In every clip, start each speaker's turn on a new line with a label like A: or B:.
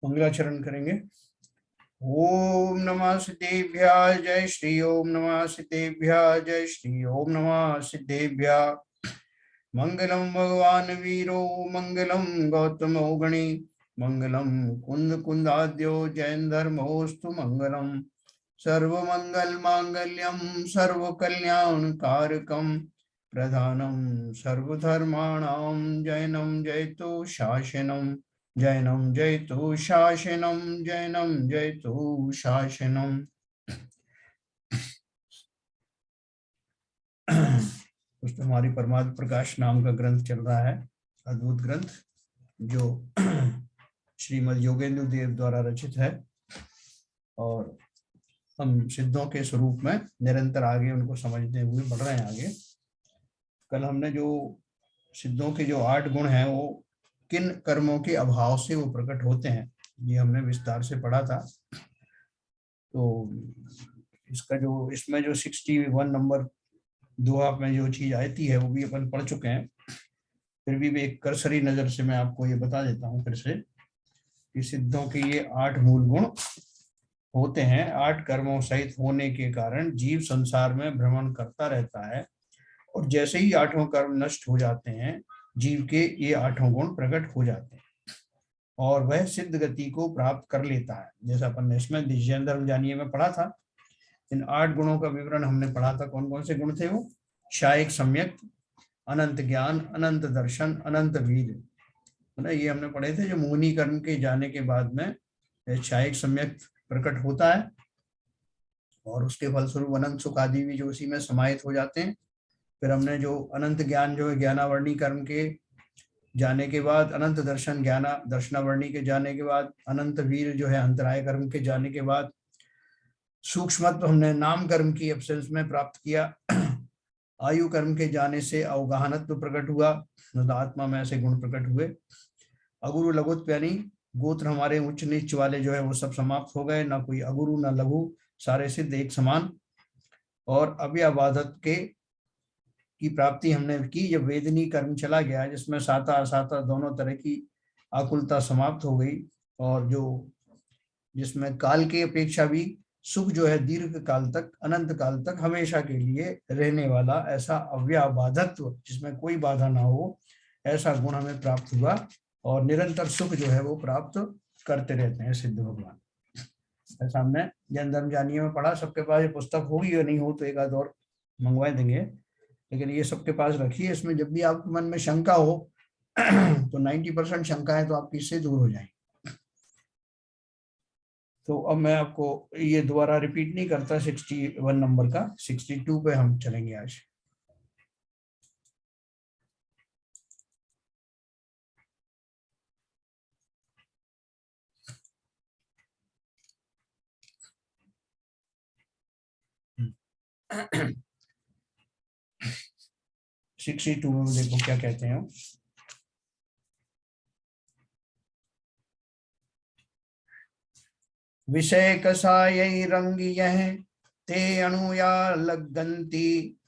A: मंगलाचरण करेंगे। ओम नमः सिद्धेभ्याः जय श्री ओम नमः सिद्धेभ्याः जय श्री ओम नमः सिद्धेभ्याः। मंगलम भगवान वीरो मंगलम गौतमो गणी मंगलम कुंद कुंदाद्यो जैन धर्मोस्तु मंगलम सर्वमंगल मांगल्यम सर्व कल्याण कारकम प्रधानम सर्वधर्माणां जैनम जयतु शासनम जैनम जयतु शासनम जैनम जयतु शासनम। कुछ तो हमारी परमात्म प्रकाश नाम का ग्रंथ चल रहा है, अद्भुत ग्रंथ जो श्रीमद् योगेंद्र देव द्वारा रचित है और हम सिद्धों के स्वरूप में निरंतर आगे उनको समझते हुए बढ़ रहे हैं आगे। कल हमने जो सिद्धों के जो 8 गुण हैं वो किन कर्मों के अभाव से वो प्रकट होते हैं, ये हमने विस्तार से पढ़ा था। तो इसका जो इसमें जो 61 नंबर दुआ में जो चीज आती है वो भी अपन पढ़ चुके हैं। फिर भी एक करसरी नजर से मैं आपको ये बता देता हूँ फिर से कि सिद्धों के ये 8 मूल गुण होते हैं। 8 कर्मों सहित होने के कारण जीव संसार में भ्रमण करता रहता है और जैसे ही 8वां कर्म नष्ट हो जाते हैं जीव के ये 8 गुण प्रकट हो जाते हैं और वह सिद्ध गति को प्राप्त कर लेता है। जैसा अपन ने इसमें जैन धर्म जानिए में पढ़ा था, इन 8 गुणों का विवरण हमने पढ़ा था। कौन कौन से गुण थे वो? शायिक सम्यक, अनंत ज्ञान, अनंत दर्शन, अनंत वीर, है ना, ये हमने पढ़े थे। जो मुनि कर्म के जाने के बाद में शायिक सम्यक प्रकट होता है और उसके फलस्वरूप अनंत सुख आदि भी जो उसी में समाहित हो जाते हैं। फिर हमने जो अनंत ज्ञान जो है ज्ञानावर्णी कर्म के जाने के बाद, अनंत दर्शन ज्ञाना दर्शनावर्णी के जाने के बाद, अनंत वीर जो है अंतराय कर्म के जाने के बाद, सूक्ष्मत्व हमने नाम कर्म की एब्सेंस में प्राप्त किया। आयु कर्म के जाने से अवगाहनत्व प्रकट हुआ, आत्मा में ऐसे गुण प्रकट हुए। अगुरु लघुत्व यानी गोत्र हमारे उच्च नीच वाले जो है वो सब समाप्त हो गए, ना कोई अगुरु ना लघु, सारे सिद्ध एक समान। और अव्याबाधत के की प्राप्ति हमने की जब वेदनी कर्म चला गया, जिसमें साता असाता दोनों तरह की आकुलता समाप्त हो गई और जो जिसमें काल की अपेक्षा भी सुख जो है दीर्घ काल तक, अनंत काल तक हमेशा के लिए रहने वाला, ऐसा अव्याबाधत्व जिसमें कोई बाधा ना हो, ऐसा गुण हमें प्राप्त हुआ और निरंतर सुख जो है वो प्राप्त करते रहते हैं सिद्ध भगवान। ऐसा हमने जैन धर्म जानिए में पढ़ा। सबके पास ये पुस्तक होगी या नहीं हो तो एक आध और मंगवा देंगे, लेकिन ये सबके पास रखिए। इसमें जब भी आपके मन में शंका हो तो 90% शंका है तो आपकी इससे दूर हो जाएगी। तो अब मैं आपको ये दोबारा रिपीट नहीं करता 61 नंबर का, 62 पे हम चलेंगे आज। सिक्सटी टू में देखो क्या कहते हैं। विषय कसाय रंग यह ते अनुया लगंती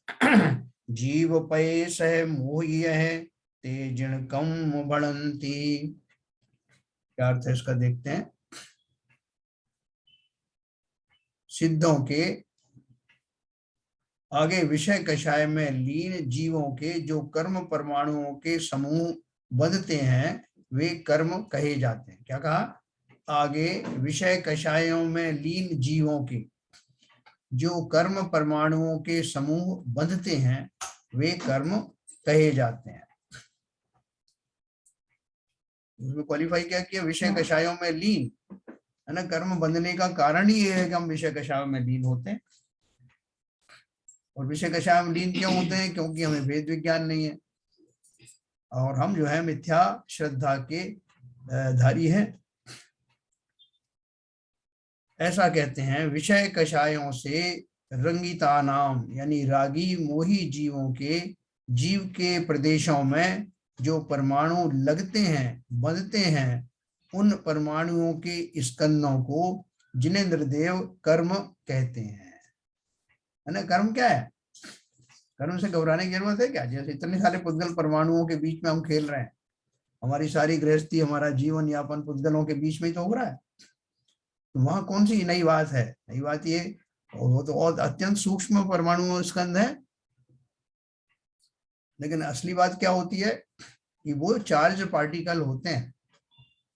A: जीव पय सह मोही है ते जिण कम बढ़ंती। क्या अर्थ है इसका देखते हैं। सिद्धों के आगे विषय कषाय में लीन जीवों के जो कर्म परमाणुओं के समूह बंधते हैं वे कर्म कहे जाते हैं। क्या कहा? आगे विषय कषायों में लीन जीवों के जो कर्म परमाणुओं के समूह बंधते हैं वे कर्म कहे जाते हैं। उसमें क्वालिफाई क्या किया? विषय कषायों में लीन, है ना। कर्म बंधने का कारण ही ये है कि हम विषय कषायों में लीन होते हैं। और विषय कषाय में लीन क्यों होते हैं? क्योंकि हमें वेद विज्ञान नहीं है और हम जो है मिथ्या श्रद्धा के धारी हैं। ऐसा कहते हैं विषय कषायों से रंगिता नाम यानी रागी मोही जीवों के जीव के प्रदेशों में जो परमाणु लगते हैं बंधते हैं उन परमाणुओं के स्कंदों को जिनेंद्र देव कर्म कहते हैं, है ना। कर्म क्या है? कर्म से घबराने की जरूरत है क्या? जैसे इतने सारे पुद्गल परमाणुओं के बीच में हम खेल रहे हैं हमारी सारी गृहस्थी, हमारा जीवन यापन पुद्गलों के बीच में ही तो हो रहा है। तो वहां कौन सी नई बात है? नई बात ये, और वो तो और अत्यंत सूक्ष्म परमाणु स्कंद है। लेकिन असली बात क्या होती है कि वो चार्ज पार्टिकल होते हैं।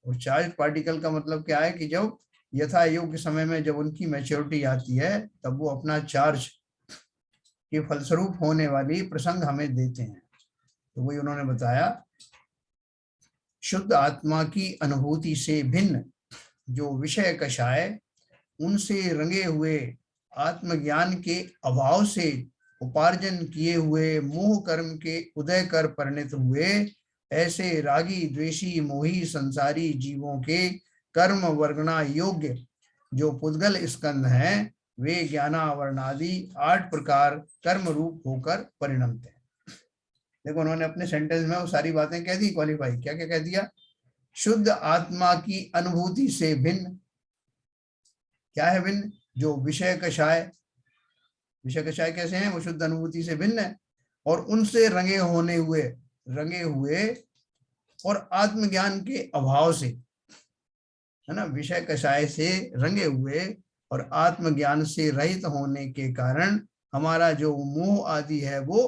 A: और चार्ज पार्टिकल का मतलब क्या है कि जब यथा योग्य समय में जब उनकी मैच्योरिटी आती है तब वो अपना चार्ज के फलस्वरूप होने वाली प्रसंग हमें देते हैं। तो वही उन्होंने बताया, शुद्ध आत्मा की अनुभूति से भिन्न जो विषय कषाय उनसे रंगे हुए आत्मज्ञान के अभाव से उपार्जन किए हुए मोह कर्म के उदय कर परिणत हुए, ऐसे रागी द्वेषी मोही संसारी जीवों के कर्म वर्गना योग्य जो पुद्गल स्कंद हैं, वे ज्ञानावरणादि 8 प्रकार कर्म रूप होकर परिणमते हैं। देखो उन्होंने अपने सेंटेंस में वो सारी बातें कह दी, क्वालिफाई क्या क्या कह दिया। शुद्ध आत्मा की अनुभूति से भिन्न, क्या है भिन्न? जो विषय कषाय, विषय कषाय कैसे हैं? वो शुद्ध अनुभूति से भिन्न है। और उनसे रंगे हुए और आत्मज्ञान के अभाव से, है ना, विषय कषाय से रंगे हुए और आत्मज्ञान से रहित होने के कारण हमारा जो मोह आदि है वो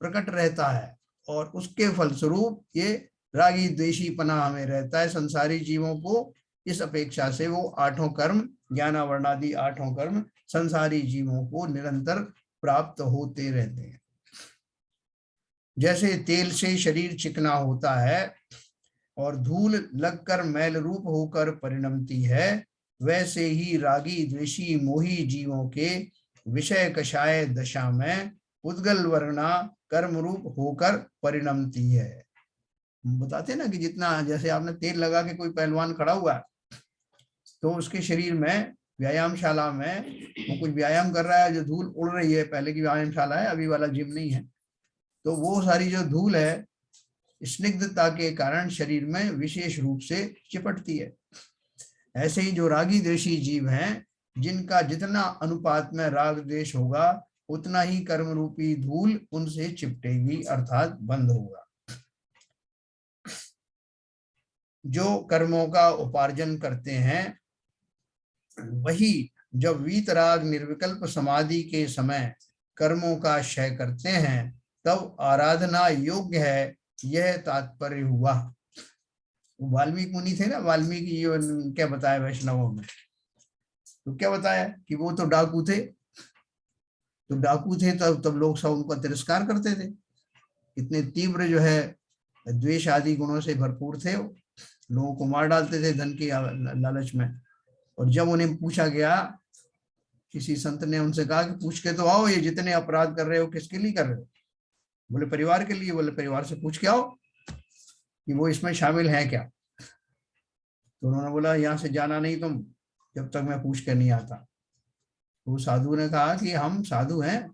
A: प्रकट रहता है, और उसके फलस्वरूप ये रागी द्वेषी पना हमें रहता है संसारी जीवों को। इस अपेक्षा से वो 8 कर्म, ज्ञानावरणादि 8 कर्म संसारी जीवों को निरंतर प्राप्त होते रहते हैं। जैसे तेल से शरीर चिकना होता है और धूल लगकर मैल रूप होकर परिणमती है, वैसे ही रागी द्वेषी मोही जीवों के विषय कषाय दशा में उद्गल वर्णा कर्म रूप होकर परिणमती है। बताते ना कि जितना, जैसे आपने तेल लगा के कोई पहलवान खड़ा हुआ है तो उसके शरीर में व्यायामशाला में वो कुछ व्यायाम कर रहा है, जो धूल उड़ रही है, पहले की व्यायामशाला है, अभी वाला जिम नहीं है, तो वो सारी जो धूल है स्निग्धता के कारण शरीर में विशेष रूप से चिपटती है। ऐसे ही जो रागी द्वेषी जीव हैं, जिनका जितना अनुपात में राग द्वेष होगा उतना ही कर्म रूपी धूल उनसे चिपटेगी, अर्थात बंद होगा। जो कर्मों का उपार्जन करते हैं वही जब वीतराग निर्विकल्प समाधि के समय कर्मों का क्षय करते हैं तब आराधना योग्य है, यह तात्पर्य हुआ। वाल्मीकि मुनि थे ना, वाल्मीकि क्या बताया वैष्णवों में, तो क्या बताया कि वो तो डाकू थे, तब लोग सब उनका तिरस्कार करते थे। इतने तीव्र जो है द्वेष आदि गुणों से भरपूर थे, वो लोगों को मार डालते थे धन की लालच में। और जब उन्हें पूछा गया, किसी संत ने उनसे कहा कि पूछ के तो आओ, ये जितने अपराध कर रहे हो किसके लिए कर रहे हो? बोले परिवार के लिए। बोले परिवार से पूछ के आओ कि वो इसमें शामिल है क्या। तो उन्होंने बोला यहाँ से जाना नहीं तुम जब तक मैं पूछ के नहीं आता। तो साधु ने कहा कि हम साधु हैं,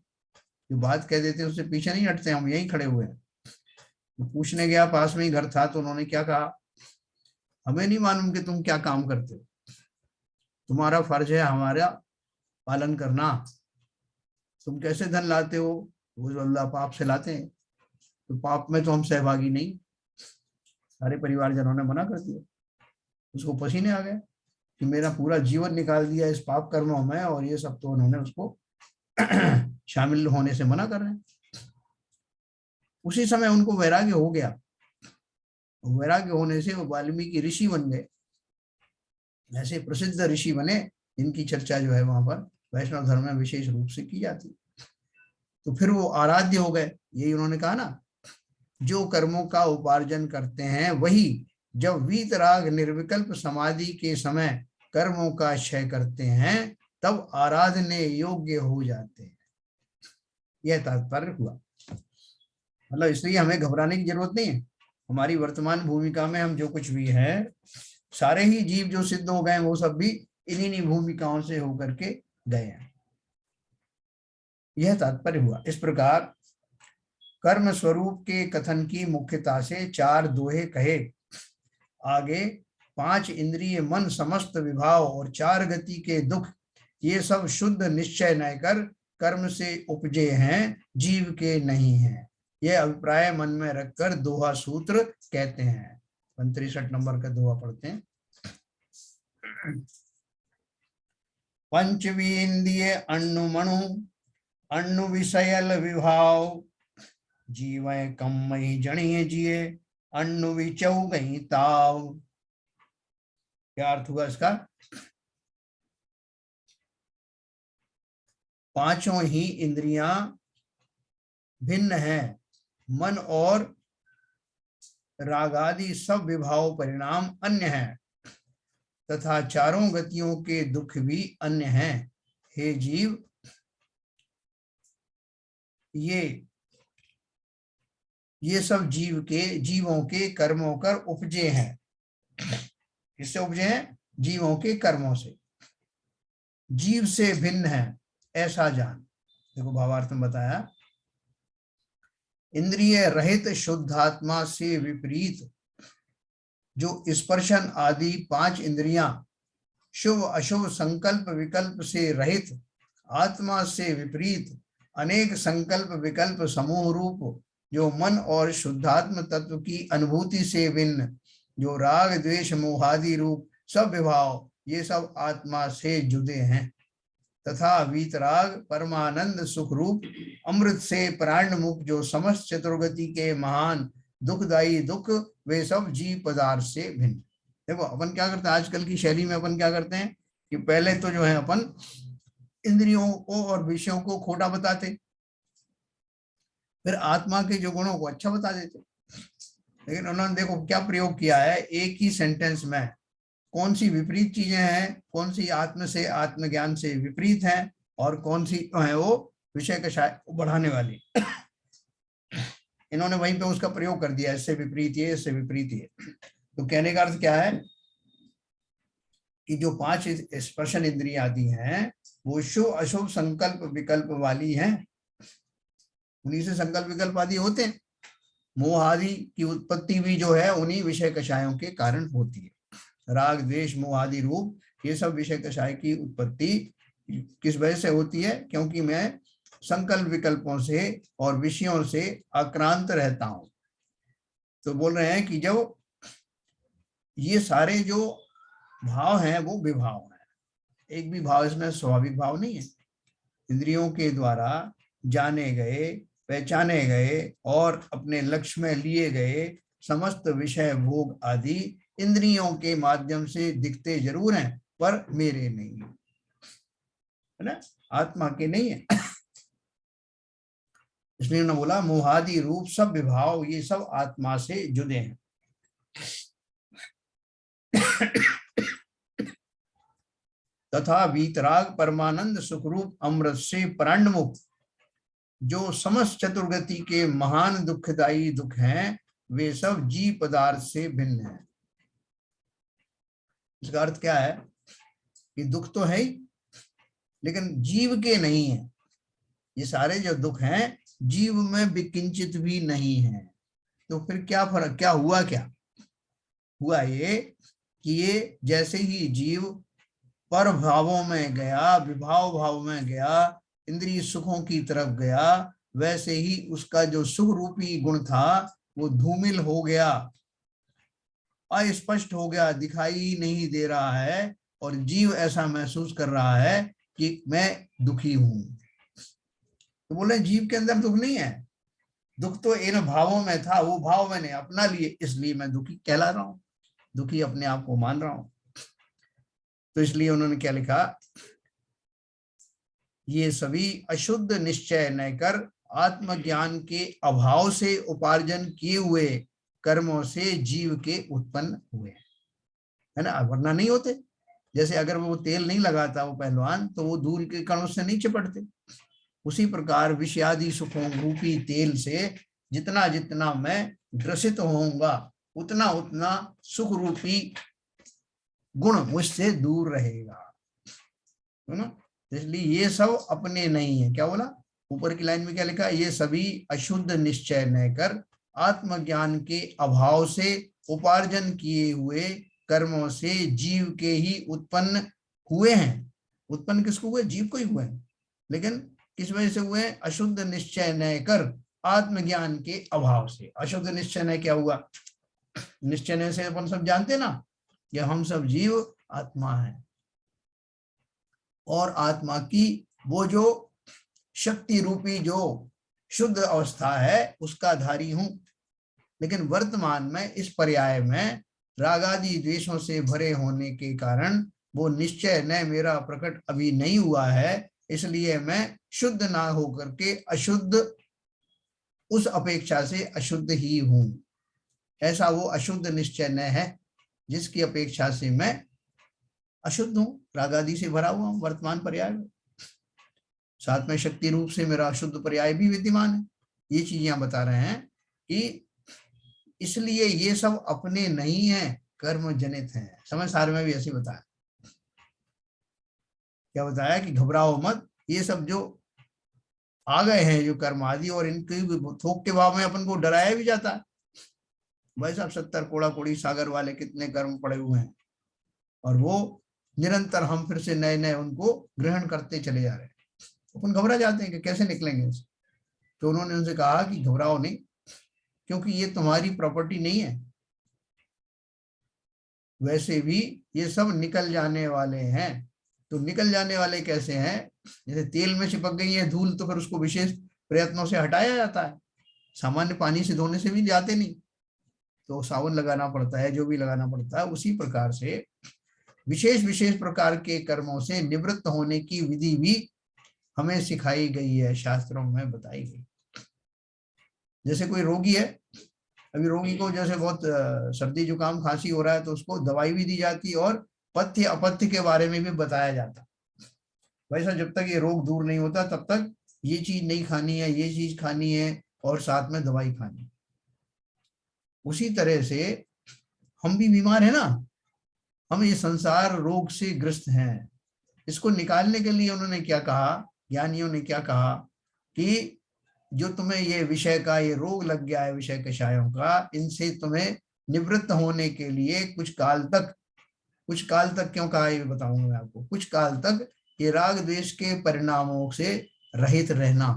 A: जो बात कह देते हैं उससे पीछे नहीं हटते, हम यहीं खड़े हुए हैं। तो पूछने गया, पास में ही घर था, तो उन्होंने क्या कहा, हमें नहीं मालूम कि तुम क्या काम करते हो, तुम्हारा फर्ज है हमारा पालन करना। तुम कैसे धन लाते हो? वो जो अल्लाह पाप से लाते हैं, तो पाप में तो हम सहभागी नहीं। सारे परिवारजनों ने मना कर दिया। उसको पसीने आ गए कि मेरा पूरा जीवन निकाल दिया इस पाप कर्मों में, और ये सब तो उन्होंने उसको शामिल होने से मना कर रहे हैं। उसी समय उनको वैराग्य हो गया। वैराग्य होने से वो वाल्मीकि ऋषि बन गए। ऐसे प्रसिद्ध ऋषि बने, इनकी चर्चा जो है वहां पर वैष्णव धर्म में विशेष रूप से की जाती। तो फिर वो आराध्य हो गए। यही उन्होंने कहा ना, जो कर्मों का उपार्जन करते हैं वही जब वीतराग निर्विकल्प समाधि के समय कर्मों का क्षय करते हैं तब आराधने योग्य हो जाते हैं। यह तात्पर्य हुआ। मतलब इसलिए हमें घबराने की जरूरत नहीं है। हमारी वर्तमान भूमिका में हम जो कुछ भी है, सारे ही जीव जो सिद्ध हो गए वो सब भी इन्हीं भूमिकाओं से होकर के गए हैं। यह तात्पर्य हुआ। इस प्रकार कर्म स्वरूप के कथन की मुख्यता से 4 दोहे कहे। आगे 5 इंद्रिय मन समस्त विभाव और 4 गति के दुख, ये सब शुद्ध निश्चय न कर कर्म से उपजे हैं, जीव के नहीं हैं। यह अभिप्राय मन में रखकर दोहा सूत्र कहते हैं। 63 नंबर का दोहा पढ़ते हैं। पंचवीन्द्रिय अण्णु मणु अण्णु विषयल विभाव, जीवय कम्मई जणिय जिये अण्णु विचौ गई ताव। क्या अर्थ हुआ इसका? पांचों ही इंद्रियां भिन्न हैं, मन और रागादि सब विभाव परिणाम अन्य हैं, तथा चारों गतियों के दुख भी अन्य हैं। हे जीव, ये सब जीवों के कर्मों कर उपजे हैं। किससे उपजे हैं? जीवों के कर्मों से। जीव से भिन्न है ऐसा जान। देखो भावार्थ में बताया, इंद्रिय रहित शुद्धात्मा से विपरीत जो स्पर्शन आदि 5 इंद्रियां शुभ अशुभ संकल्प विकल्प से रहित, आत्मा से विपरीत अनेक संकल्प विकल्प समूह रूप जो मन और शुद्धात्म तत्व की अनुभूति से भिन्न, जो राग द्वेष मोहादि रूप सब विभाव, ये सब आत्मा से जुड़े हैं, तथा वीतराग परमानंद सुख रूप अमृत से प्राण मुक्त जो समस्त चतुर्गति के महान दुखदायी दुख, वे सब जीव पदार्थ से भिन्न। देखो अपन क्या करते हैं आजकल की शैली में, अपन क्या करते हैं कि पहले तो जो है अपन इंद्रियों को और विषयों को खोटा बताते, फिर आत्मा के जो गुणों को अच्छा बता देते। लेकिन उन्होंने देखो क्या प्रयोग किया है, एक ही सेंटेंस में कौन सी विपरीत चीजें हैं, कौन सी आत्म से आत्मज्ञान से विपरीत हैं और कौन सी है वो विषय कषाय बढ़ाने वाली। इन्होंने वहीं पे उसका प्रयोग कर दिया, इससे विपरीत ये, इससे विपरीत ये। तो कहने का अर्थ क्या है कि जो 5 स्पर्शन इंद्रियां आदि हैं वो शुभ अशुभ संकल्प विकल्प वाली हैं, उन्हीं से संकल्प विकल्प आदि होते हैं। मोह आदि की उत्पत्ति भी जो है उन्हीं विषय कषायों के कारण होती है। राग द्वेष मोह आदि रूप ये सब विषय कषाय की उत्पत्ति किस वजह से होती है? क्योंकि मैं संकल्प विकल्पों से और विषयों से आक्रांत रहता हूं। तो बोल रहे हैं कि जब ये सारे जो भाव हैं वो विभाव हैं, एक भी भाव इसमें स्वाभाविक भाव नहीं है। इंद्रियों के द्वारा जाने गए, पहचाने गए और अपने लक्ष्य में लिए गए समस्त विषय भोग आदि इंद्रियों के माध्यम से दिखते जरूर हैं पर मेरे नहीं है ना, आत्मा के नहीं है। इसलिए उन्होंने बोला मोहादि रूप सब विभाव ये सब आत्मा से जुड़े हैं। तथा वीतराग परमानंद सुखरूप अमृत से प्राणमुक्त जो समस्त चतुर्गति के महान दुखदायी दुख हैं वे सब जीव पदार्थ से भिन्न हैं। इसका अर्थ क्या है कि दुख तो है ही लेकिन जीव के नहीं है। ये सारे जो दुख हैं जीव में विकिंचित भी नहीं है। तो फिर क्या फर्क, क्या हुआ? क्या हुआ ये कि ये जैसे ही जीव पर भावों में गया, विभाव भाव में गया, इंद्रिय सुखों की तरफ गया, वैसे ही उसका जो सुख रूपी गुण था वो धूमिल हो गया, अस्पष्ट हो गया, दिखाई नहीं दे रहा है और जीव ऐसा महसूस कर रहा है कि मैं दुखी हूं। तो बोले जीव के अंदर दुख नहीं है, दुख तो इन भावों में था, वो भाव मैंने अपना लिए इसलिए मैं दुखी कहला रहा हूं, दुखी अपने आप को मान रहा हूं। तो इसलिए उन्होंने क्या लिखा, ये सभी अशुद्ध निश्चय न कर आत्मज्ञान के अभाव से उपार्जन किए हुए कर्मों से जीव के उत्पन्न हुए, है ना, वरना नहीं होते। जैसे अगर वो तेल नहीं लगाता वो पहलवान तो वो धूल के कणों से नहीं चिपटते, उसी प्रकार विषयादि सुखों रूपी तेल से जितना जितना मैं ग्रसित होऊंगा उतना उतना सुख रूपी गुण मुझसे दूर रहेगा, है ना। इसलिए ये सब अपने नहीं है। क्या बोला ऊपर की लाइन में, क्या लिखा, ये सभी अशुद्ध निश्चय न कर आत्मज्ञान के अभाव से उपार्जन किए हुए कर्मों से जीव के ही उत्पन्न हुए हैं। उत्पन्न किसको हुए? जीव को ही हुए हैं। लेकिन किस वजह से हुए? अशुद्ध निश्चय न कर आत्मज्ञान के अभाव से। अशुद्ध निश्चय क्या हुआ? निश्चय से अपन सब जानते ना कि हम सब जीव आत्मा है और आत्मा की वो जो शक्ति रूपी जो शुद्ध अवस्था है उसका धारी हूं। लेकिन वर्तमान में इस पर्याय में रागादि द्वेषों से भरे होने के कारण वो निश्चय न मेरा प्रकट अभी नहीं हुआ है, इसलिए मैं शुद्ध ना होकर के अशुद्ध, उस अपेक्षा से अशुद्ध ही हूं। ऐसा वो अशुद्ध निश्चय न है जिसकी अपेक्षा से मैं अशुद्ध हूं, रागादि से भरा हुआ हूं वर्तमान पर्याय में। साथ में शक्ति रूप से मेरा अशुद्ध पर्याय भी विद्यमान है। ये चीजें बता रहे हैं कि इसलिए ये सब अपने नहीं है, कर्म जनित हैं। समय सार में भी ऐसे बताया। क्या बताया कि घबराओ मत, ये सब जो आ गए हैं जो कर्म आदि, और इनके थोक के भाव में अपन को डराया भी जाता है। भाई साहब 70 कोड़ा कोड़ी सागर वाले कितने कर्म पड़े हुए हैं और वो निरंतर हम फिर से नए नए उनको ग्रहण करते चले जा रहे हैं। अपन घबरा जाते हैं कि कैसे निकलेंगे इससे। तो उन्होंने उनसे कहा कि घबराओ नहीं, क्योंकि ये तुम्हारी प्रॉपर्टी नहीं है। वैसे भी ये सब निकल जाने वाले हैं। तो निकल जाने वाले कैसे हैं? जैसे तेल में चिपक गई है धूल तो फिर उसको विशेष प्रयत्नों से हटाया जाता है, सामान्य पानी से धोने से भी जाते नहीं, तो साबुन लगाना पड़ता है, जो भी लगाना पड़ता है। उसी प्रकार से विशेष विशेष प्रकार के कर्मों से निवृत्त होने की विधि भी हमें सिखाई गई है, शास्त्रों में बताई गई। जैसे कोई रोगी है, अभी रोगी को जैसे बहुत सर्दी जुकाम खांसी हो रहा है तो उसको दवाई भी दी जाती है और पथ्य अपथ्य के बारे में भी बताया जाता है। वैसा जब तक ये रोग दूर नहीं होता तब तक ये चीज नहीं खानी है, ये चीज खानी है और साथ में दवाई खानी है। उसी तरह से हम भी बीमार है ना, हम ये संसार रोग से ग्रस्त हैं। इसको निकालने के लिए उन्होंने क्या कहा, ज्ञानियों ने क्या कहा कि जो तुम्हें ये विषय का ये रोग लग गया है, विषय कषायों का, इनसे तुम्हें निवृत्त होने के लिए कुछ काल तक क्यों कहा ये बताऊंगा मैं आपको। कुछ काल तक ये राग द्वेष के परिणामों से रहित रहना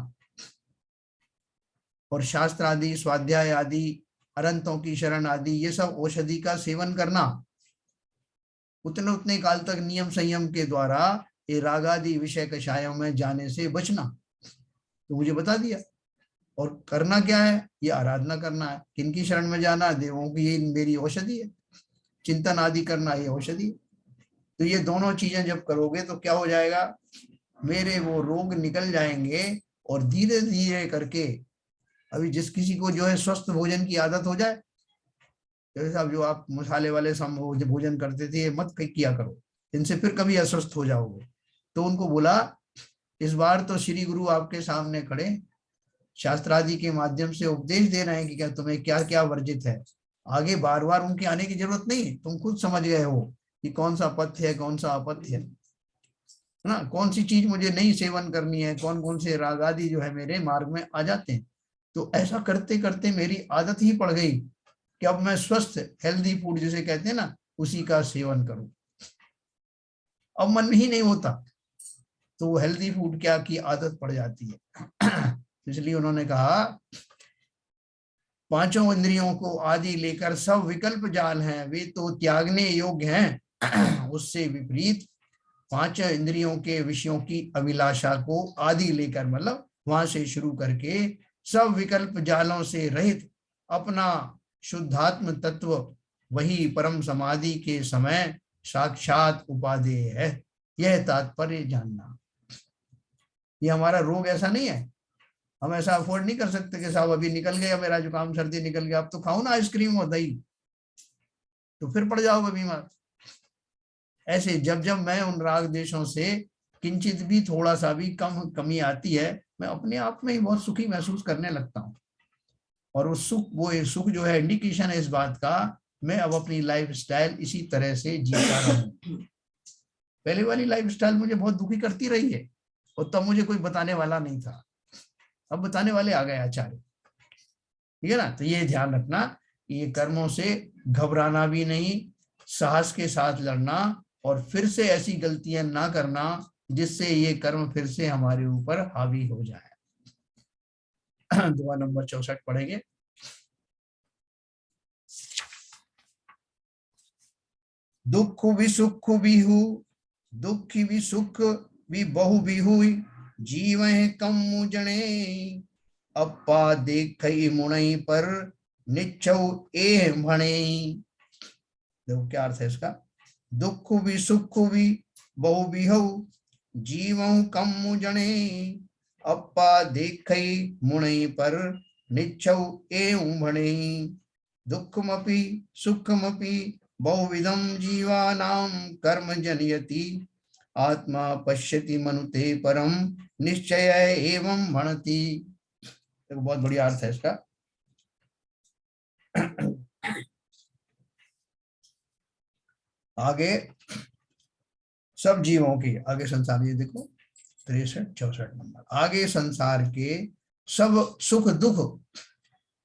A: और शास्त्र आदि, स्वाध्याय आदि, अरंतों की शरण आदि, ये सब औषधि का सेवन करना। उतने काल तक नियम संयम के द्वारा ये राग आदि विषय कषायों में जाने से बचना। तो मुझे बता दिया। और करना क्या है? ये आराधना करना है। किनकी शरण में जाना? देवों की, ये मेरी औषधि है। चिंतन आदि करना ये औषधि। तो ये दोनों चीजें जब करोगे तो क्या हो जाएगा? मेरे वो रोग निकल जाएंगे और धीरे धीरे करके, अभी जिस किसी को जो है स्वस्थ भोजन की आदत हो जाए, जैसे अब जो आप मसाले वाले भोजन करते थे, ये मत किया करो, इनसे फिर कभी अस्वस्थ हो जाओगे। तो उनको बोला इस बार तो श्री गुरु आपके सामने खड़े शास्त्रादि के माध्यम से उपदेश दे रहे हैं कि क्या तुम्हें क्या क्या वर्जित है। आगे बार बार उनके आने की जरूरत नहीं, तुम खुद समझ गए हो कि कौन सा पथ्य है, कौन सा अपथ्य है ना, कौन सी चीज मुझे नहीं सेवन करनी है, कौन कौन से राग आदि जो है मेरे मार्ग में आ जाते हैं। तो ऐसा करते करते मेरी आदत ही पड़ गई कि अब मैं स्वस्थ हेल्दी फूड जिसे कहते हैं ना, उसी का सेवन करूं। अब मन ही नहीं होता, तो हेल्दी फूड क्या की आदत पड़ जाती है। इसलिए उन्होंने कहा पांचों इंद्रियों को आदि लेकर सब विकल्प जाल हैं, वे तो त्यागने योग्य हैं। उससे विपरीत पांच इंद्रियों के विषयों की अभिलाषा को आदि लेकर, मतलब वहां से शुरू करके सब विकल्प जालों से रहित अपना शुद्धात्म तत्व वही परम समाधि के समय साक्षात उपादेय है। यह तात्पर्य जानना। ये हमारा रोग ऐसा नहीं है, हम ऐसा अफोर्ड नहीं कर सकते कि साहब अभी निकल गया मेरा जुकाम सर्दी निकल गया, अब तो खाओ ना आइसक्रीम और दही, तो फिर पड़ जाओगे बीमार। ऐसे जब जब मैं उन राग देशों से किंचित भी थोड़ा सा भी कमी आती है, मैं अपने आप में ही बहुत सुखी महसूस करने लगता हूँ। और वो सुख जो है इंडिकेशन है इस बात का, मैं अब अपनी लाइफ स्टाइल इसी तरह से जीता रहा हूँ। पहले वाली लाइफ स्टाइल मुझे बहुत दुखी करती रही है और तब मुझे कोई बताने वाला नहीं था, अब बताने वाले आ गए आचार्य, ठीक है ना। तो ये ध्यान रखना, ये कर्मों से घबराना भी नहीं, साहस के साथ लड़ना और फिर से ऐसी गलतियां ना करना जिससे ये कर्म फिर से हमारे ऊपर हावी हो जाए। दुआ नंबर 64 पढ़ेंगे। दुख भी सुख बिहु, दुख भी सुख भी बहु बिहु, जीव कम जने, अप्पा देख मुणई पर निच्छौ ए भणे। देखो क्या अर्थ है इसका। दुख भी सुख भी बहु बिहु, जीव कम जने, अप्पा देख मुणई पर निच्छौ ए भणे। दुखमपि सुखमपि बहुविधम जीवानां कर्म जनयति, आत्मा पश्यति मनुते परम निश्चय एवं भणति। देखो बहुत बढ़िया अर्थ है इसका। आगे सब जीवों की, आगे संसार, ये देखो 63-64 नंबर, आगे संसार के सब सुख दुख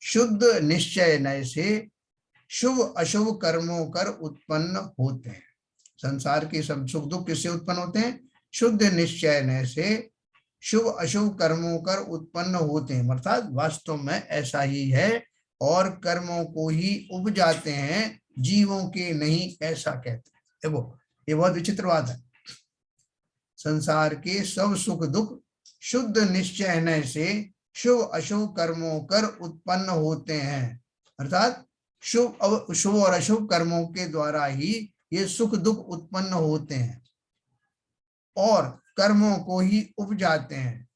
A: शुद्ध निश्चय नय से शुभ अशुभ कर्मों कर उत्पन्न होते हैं। संसार के सब सुख दुख किससे उत्पन्न होते हैं? शुद्ध निश्चय नय से शुभ अशुभ कर्मों कर उत्पन्न होते हैं, अर्थात वास्तव में ऐसा ही है और कर्मों को ही उपजाते हैं, जीवों के नहीं, ऐसा कहते हैं। देखो ये बहुत विचित्र बात है। संसार के सब सुख दुख शुद्ध निश्चय नय से शुभ अशुभ कर्मों कर उत्पन्न होते हैं, अर्थात शुभ और अशुभ कर्मों के द्वारा ही ये सुख दुख उत्पन्न होते हैं और कर्मों को ही उपजाते हैं,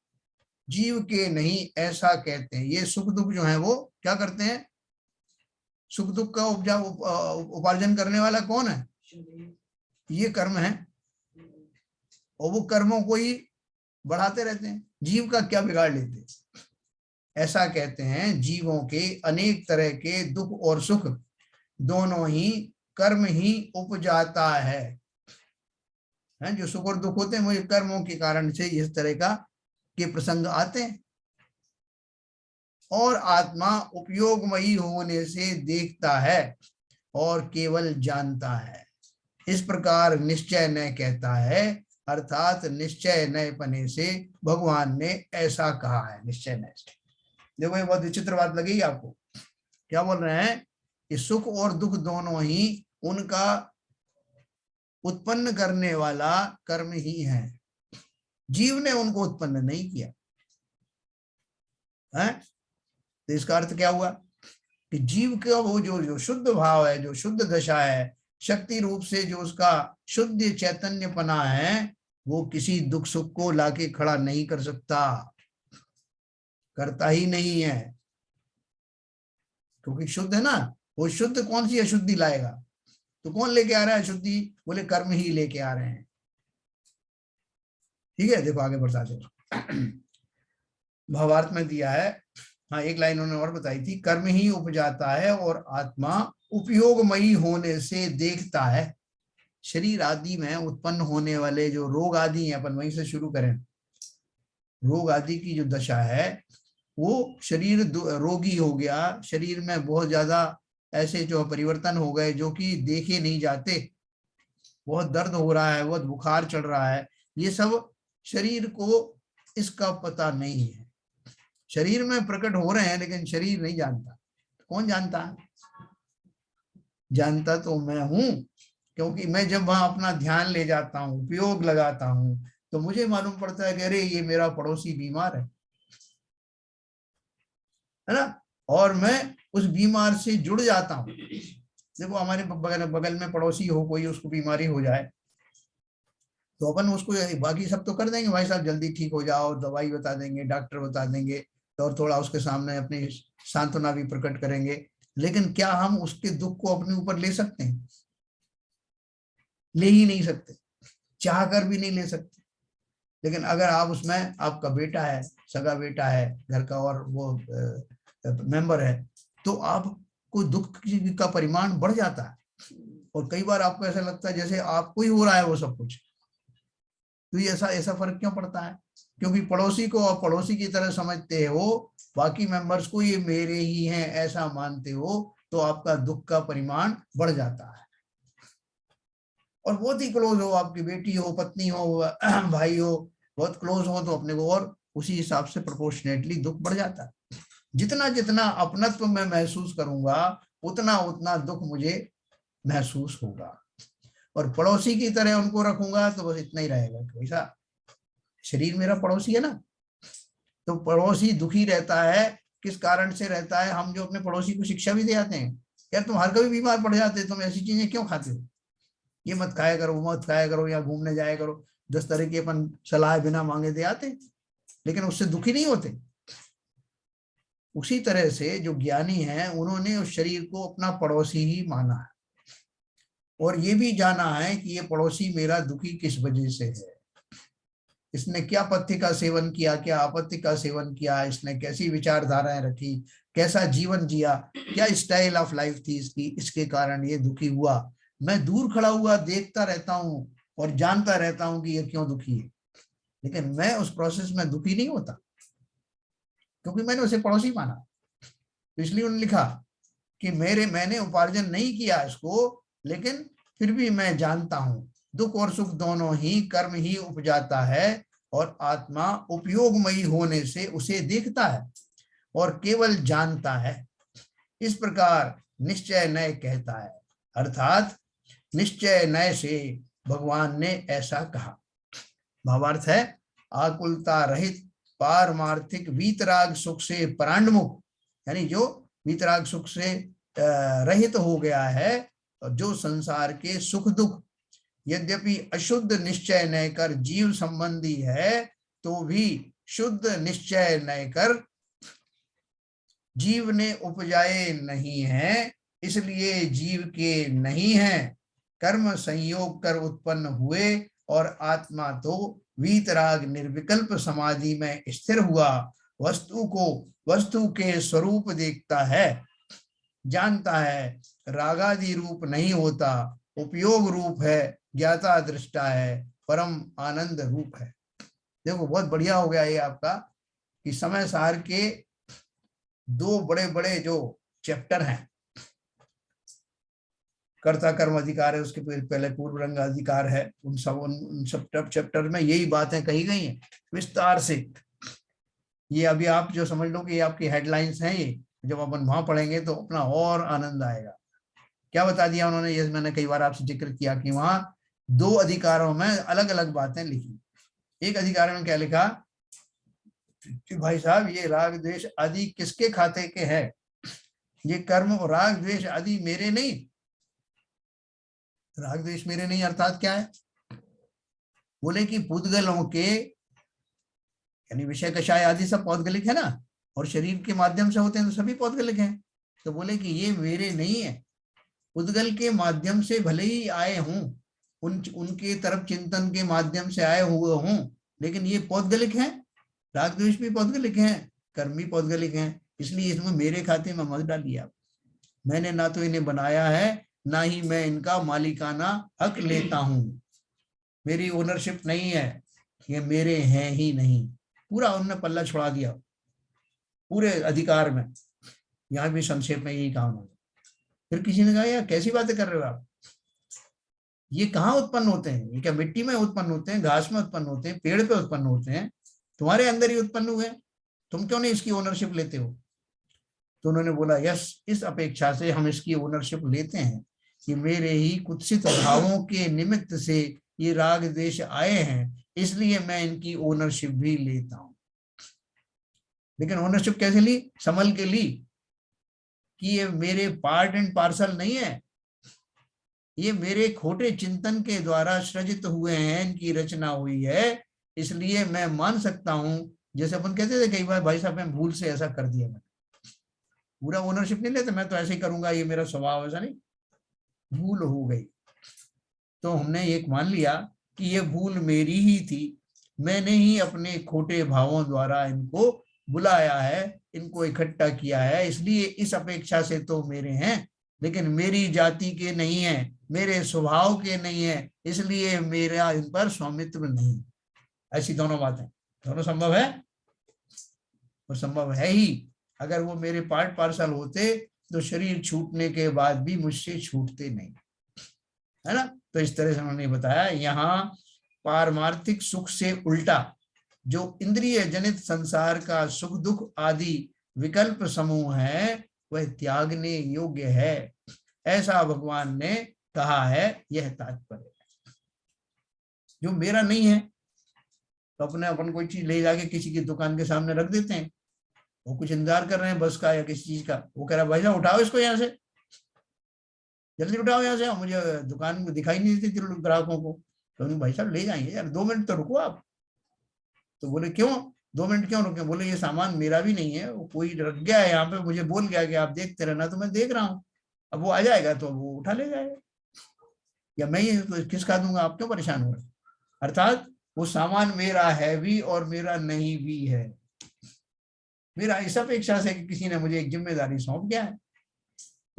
A: जीव के नहीं, ऐसा कहते हैं। ये सुख दुख जो है वो क्या करते हैं? सुख दुख का उपार्जन करने वाला कौन है? ये कर्म है, और वो कर्मों को ही बढ़ाते रहते हैं, जीव का क्या बिगाड़ लेते हैं। ऐसा कहते हैं जीवों के अनेक तरह के दुख और सुख दोनों ही कर्म ही उपजाता है। जो सुख और दुख होते हैं वो कर्मों के कारण से इस तरह का के प्रसंग आते हैं, और आत्मा उपयोगमयी होने से देखता है और केवल जानता है। इस प्रकार निश्चय नय कहता है, अर्थात निश्चय नय पने से भगवान ने ऐसा कहा है। निश्चय नय से देखो ये बहुत विचित्र बात लगेगी आपको। क्या बोल रहे हैं कि सुख और दुख दोनों ही उनका उत्पन्न करने वाला कर्म ही है, जीव ने उनको उत्पन्न नहीं किया है। तो इसका अर्थ क्या हुआ कि जीव का वो जो शुद्ध भाव है, जो शुद्ध दशा है, शक्ति रूप से जो उसका शुद्ध चैतन्यपना है, वो किसी दुख सुख को लाके खड़ा नहीं कर सकता, करता ही नहीं है, क्योंकि शुद्ध है ना। वो शुद्ध कौन सी अशुद्धि लाएगा? तो कौन लेके आ रहा है अशुद्धि? बोले कर्म ही लेके आ रहे हैं। ठीक है, देखो आगे बढ़ाते हैं। भावार्थ में दिया है, हाँ एक लाइन उन्होंने और बताई थी, कर्म ही उपजाता है और आत्मा उपयोगमयी होने से देखता है। शरीर आदि में उत्पन्न होने वाले जो रोग आदि हैं, अपन वहीं से शुरू करें। रोग आदि की जो दशा है, वो शरीर रोगी हो गया, शरीर में बहुत ज्यादा ऐसे जो परिवर्तन हो गए जो कि देखे नहीं जाते, बहुत दर्द हो रहा है, बहुत बुखार चढ़ रहा है, ये सब शरीर को इसका पता नहीं है। शरीर में प्रकट हो रहे हैं लेकिन शरीर नहीं जानता। कौन जानता है? जानता तो मैं हूं, क्योंकि मैं जब वहां अपना ध्यान ले जाता हूं, उपयोग लगाता हूं, तो मुझे मालूम पड़ता है कि अरे ये मेरा पड़ोसी बीमार है ना, और मैं उस बीमार से जुड़ जाता हूं। देखो हमारे बगल में पड़ोसी हो, कोई उसको बीमारी हो जाए तो अपन उसको बाकी सब तो कर देंगे, भाई साहब जल्दी ठीक हो जाओ, दवाई बता देंगे, डॉक्टर बता देंगे, तो और थोड़ा उसके सामने अपनी सांत्वना भी प्रकट करेंगे। लेकिन क्या हम उसके दुख को अपने ऊपर ले सकते हैं? ले ही नहीं सकते, चाह कर भी नहीं ले सकते। लेकिन अगर आप उसमें, आपका बेटा है, सगा बेटा है घर का, और वो मेंबर है, तो आपको दुख का परिमाण बढ़ जाता है, और कई बार आपको ऐसा लगता है जैसे आपको ही हो रहा है वो सब कुछ। तो ये ऐसा फर्क क्यों पड़ता है? क्योंकि पड़ोसी को आप पड़ोसी की तरह समझते हो, बाकी मेंबर्स को ये मेरे ही हैं ऐसा मानते हो, तो आपका दुख का परिमाण बढ़ जाता है। और बहुत ही क्लोज हो, आपकी बेटी हो, पत्नी हो, भाई हो, बहुत क्लोज हो, तो अपने को और उसी हिसाब से प्रोपोर्शनेटली दुख बढ़ जाता है। जितना जितना अपनत्व मैं महसूस करूंगा उतना उतना दुख मुझे महसूस होगा, और पड़ोसी की तरह उनको रखूंगा तो बस इतना ही रहेगा कि वैसा शरीर मेरा पड़ोसी है ना, तो पड़ोसी दुखी रहता है। किस कारण से रहता है? हम जो अपने पड़ोसी को शिक्षा भी दे आते हैं, यार तुम हर कभी बीमार पड़ जाते, तुम ऐसी चीजें क्यों खाते हो, ये मत खाया करो, वो मत खाया करो, या घूमने जाया करो, 10 तरह की अपन सलाह बिना मांगे दे आते, लेकिन उससे दुखी नहीं होते। उसी तरह से जो ज्ञानी है उन्होंने उस शरीर को अपना पड़ोसी ही माना है, और ये भी जाना है कि ये पड़ोसी मेरा दुखी किस वजह से है, इसने क्या पथ्य का सेवन किया, क्या आपत्ति का सेवन किया, इसने कैसी विचारधाराएं रखी, कैसा जीवन जिया, क्या स्टाइल ऑफ लाइफ थी इसकी, इसके कारण ये दुखी हुआ। मैं दूर खड़ा हुआ देखता रहता हूँ और जानता रहता हूँ कि ये क्यों दुखी है, लेकिन मैं उस प्रोसेस में दुखी नहीं होता, क्योंकि मैंने उसे पड़ोसी माना। तो इसलिए उन्होंने लिखा कि मैंने उपार्जन नहीं किया इसको, लेकिन फिर भी मैं जानता हूं दुख और सुख दोनों ही कर्म ही उपजाता है, और आत्मा उपयोगमयी होने से उसे देखता है और केवल जानता है। इस प्रकार निश्चय नय कहता है, अर्थात निश्चय नय से भगवान ने ऐसा कहा। भावार्थ है, आकुलता रहित पारमार्थिक वीतराग सुख से परांडमुख, यानी जो वीतराग सुख से रहित हो गया है, जो संसार के सुख दुख यद्यपि अशुद्ध निश्चय न कर जीव संबंधी है, तो भी शुद्ध निश्चय न कर जीव ने उपजाए नहीं है, इसलिए जीव के नहीं है, कर्म संयोग कर उत्पन्न हुए, और आत्मा तो वीतराग निर्विकल्प समाधि में स्थिर हुआ वस्तु को वस्तु के स्वरूप देखता है, जानता है रागादि रूप नहीं होता, उपयोग रूप है, ज्ञाता दृष्टा है, परम आनंद रूप है। देखो बहुत बढ़िया हो गया ये आपका कि समय सार के 2 बड़े बड़े जो चैप्टर हैं, कर्ता कर्म अधिकार है, उसके पहले पूर्व रंग अधिकार है, उन सब चैप्टर में यही बातें कही गई हैं विस्तार से। ये अभी आप जो समझ लो कि ये आपकी हेडलाइंस हैं, ये जब अपन वहां पढ़ेंगे तो अपना और आनंद आएगा। क्या बता दिया उन्होंने, ये मैंने कई बार आपसे जिक्र किया कि वहां 2 अधिकारों में अलग अलग बातें लिखी। एक अधिकार में क्या लिखा कि भाई साहब ये राग द्वेष आदि किसके खाते के हैं, ये कर्म और राग द्वेष आदि मेरे नहीं। राग द्वेष मेरे नहीं अर्थात क्या है? बोले कि पूतगलों के, यानी विषय कषाय आदि सब पौद्गलिक है ना, और शरीर के माध्यम से होते हैं तो सभी पौद्गलिक हैं। तो बोले कि ये मेरे नहीं है, उद्गल के माध्यम से भले ही आए हूं, उनके तरफ चिंतन के माध्यम से आए हुए हूं, लेकिन ये पौद्गलिक हैं, राग द्वेष भी पौद्गलिक हैं, कर्म भी पौद्गलिक हैं, इसलिए इसमें मेरे खाते में मत डालिए आप। मैंने ना तो इन्हें बनाया है, ना ही मैं इनका मालिकाना हक लेता हूं, मेरी ओनरशिप नहीं है, ये मेरे हैं ही नहीं। पूरा उन्होंने पल्ला छुड़ा दिया पूरे अधिकार में। यहां भी संक्षेप में यही कहा उन्होंने। फिर किसी ने कहा यार कैसी बातें कर रहे हो आप, ये कहाँ उत्पन्न होते हैं, ये क्या मिट्टी में उत्पन्न होते हैं, घास में उत्पन्न होते हैं, पेड़ पे उत्पन्न होते हैं, तुम्हारे अंदर ही उत्पन्न हुए, तुम क्यों नहीं इसकी ओनरशिप लेते हो? तो उन्होंने बोला यस, इस अपेक्षा से हम इसकी ओनरशिप लेते हैं कि मेरे ही कुत्सित भावों के निमित्त से ये राग द्वेष आए हैं, इसलिए मैं इनकी ओनरशिप भी लेता हूं। लेकिन ओनरशिप कैसे ली? संभल के ली कि ये मेरे पार्ट एंड पार्सल नहीं है, ये मेरे खोटे चिंतन के द्वारा सृजित हुए हैं, इनकी रचना हुई है, इसलिए मैं मान सकता हूं। जैसे अपन कहते थे कई बार भाई साहब मैं भूल से ऐसा कर दिया, मैं पूरा ओनरशिप नहीं लेते, मैं तो ऐसे ही करूंगा, ये मेरा स्वभाव, ऐसा नहीं, भूल हो गई। तो हमने एक मान लिया कि ये भूल मेरी ही थी, मैंने ही अपने खोटे भावों द्वारा इनको बुलाया है, इनको इकट्ठा किया है, इसलिए इस अपेक्षा से तो मेरे हैं, लेकिन मेरी जाति के नहीं है, मेरे स्वभाव के नहीं है, इसलिए मेरा इन पर स्वामित्व नहीं। ऐसी दोनों बातें, दोनों संभव है, और संभव है ही। अगर वो मेरे पार्ट पार्सल होते तो शरीर छूटने के बाद भी मुझसे छूटते नहीं, है ना। तो इस तरह से उन्होंने बताया, यहाँ पारमार्थिक सुख से उल्टा जो इंद्रिय जनित संसार का सुख दुख आदि विकल्प समूह है वह त्यागने योग्य है, ऐसा भगवान ने कहा है। यह तात्पर्य है। जो मेरा नहीं है तो अपन कोई चीज ले जाके किसी की दुकान के सामने रख देते हैं, वो कुछ इंतजार कर रहे हैं बस का या किसी चीज का, वो कह रहा है भाई साहब उठाओ इसको यहाँ से, जल्दी उठाओ यहाँ से, मुझे दुकान में दिखाई नहीं देती ग्राहकों को। तो भाई साहब ले जाएंगे यार, 2 मिनट तो रुको आप। तो बोले क्यों 2 मिनट क्यों रुके? बोले ये सामान मेरा भी नहीं है, वो कोई रख गया है यहाँ पे, मुझे बोल गया कि आप देखते रहना, तो मैं देख रहा हूँ, अब वो आ जाएगा तो वो उठा ले जाएगा, या मैं ये किसका दूंगा, आप क्यों परेशान हो रहे? अर्थात वो सामान मेरा है भी और मेरा नहीं भी है। मेरा इस अपेक्षा से कि किसी ने मुझे एक जिम्मेदारी सौंप दिया है,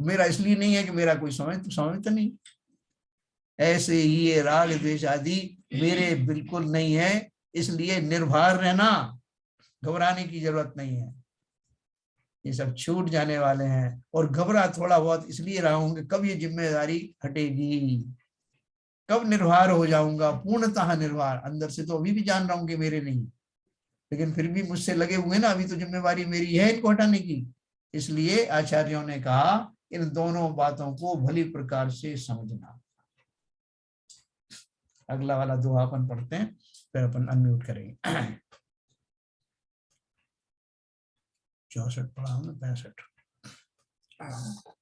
A: मेरा इसलिए नहीं है कि मेरा कोई स्वामित्व नहीं। ऐसे ही ये राग द्वेष आदि मेरे बिल्कुल नहीं है, इसलिए निर्भर रहना, घबराने की जरूरत नहीं है, ये सब छूट जाने वाले हैं। और घबरा थोड़ा बहुत इसलिए रहा हूं कि कब ये जिम्मेदारी हटेगी, कब निर्भर हो जाऊंगा, पूर्णतः निर्भर। अंदर से तो अभी भी जान रहा हूं कि मेरे नहीं, लेकिन फिर भी मुझसे लगे हुए ना, अभी तो जिम्मेवारी मेरी है इनको हटाने की। इसलिए आचार्यों ने कहा इन दोनों बातों को भली प्रकार से समझना। अगला वाला दोहा अपन पढ़ते हैं, फिर अपन अनम्यूट करेंगे। 64 पढ़ा हमने, 65।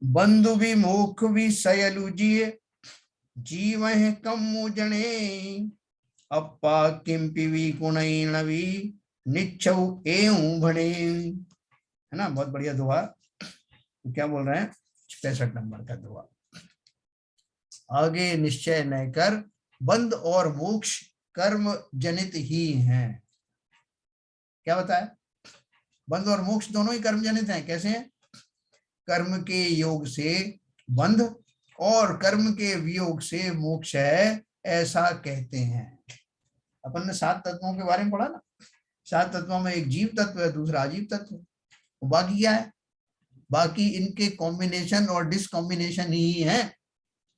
A: बंधु भी मुख भी सयलुजिए जीव है कम जने अप्पा किंपि भी गुणैणवी निच्छौ एवं भणे। है ना, बहुत बढ़िया दोहा। क्या बोल रहे हैं? 65 नंबर का दोहा। आगे निश्चय न कर बंध और मोक्ष कर्म जनित ही हैं। क्या बताया? बंध और मोक्ष दोनों ही कर्म जनित हैं। कैसे हैं? कर्म के योग से बंध और कर्म के वियोग से मोक्ष है, ऐसा कहते हैं। अपन ने 7 तत्वों के बारे में पढ़ा ना। 7 तत्वों में एक जीव तत्व है, दूसरा अजीव तत्व। बाकी क्या है? बाकी इनके कॉम्बिनेशन और डिसकॉम्बिनेशन ही है।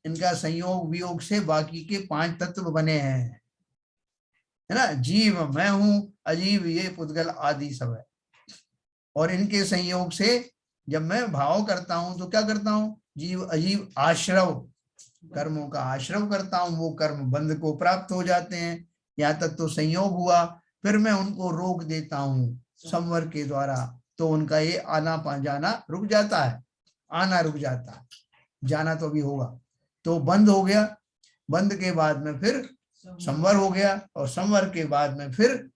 A: इनका संयोग वियोग से बाकी के 5 तत्व बने हैं, है ना। जीव मैं हूं, अजीव ये पुद्गल आदि सब है। और इनके संयोग से जब मैं भाव करता हूं तो क्या करता हूं? जीव अजीव आश्रव, कर्मों का आश्रव करता हूं, वो कर्म बंध को प्राप्त हो जाते हैं। यहाँ तक तो संयोग हुआ, फिर मैं उनको रोक देता हूं संवर के द्वारा, तो उनका ये आना जाना रुक जाता है, आना रुक जाता है, जाना तो अभी होगा। तो बंद हो गया, बंद के बाद में फिर संवर हो गया, और संवर के बाद में फिर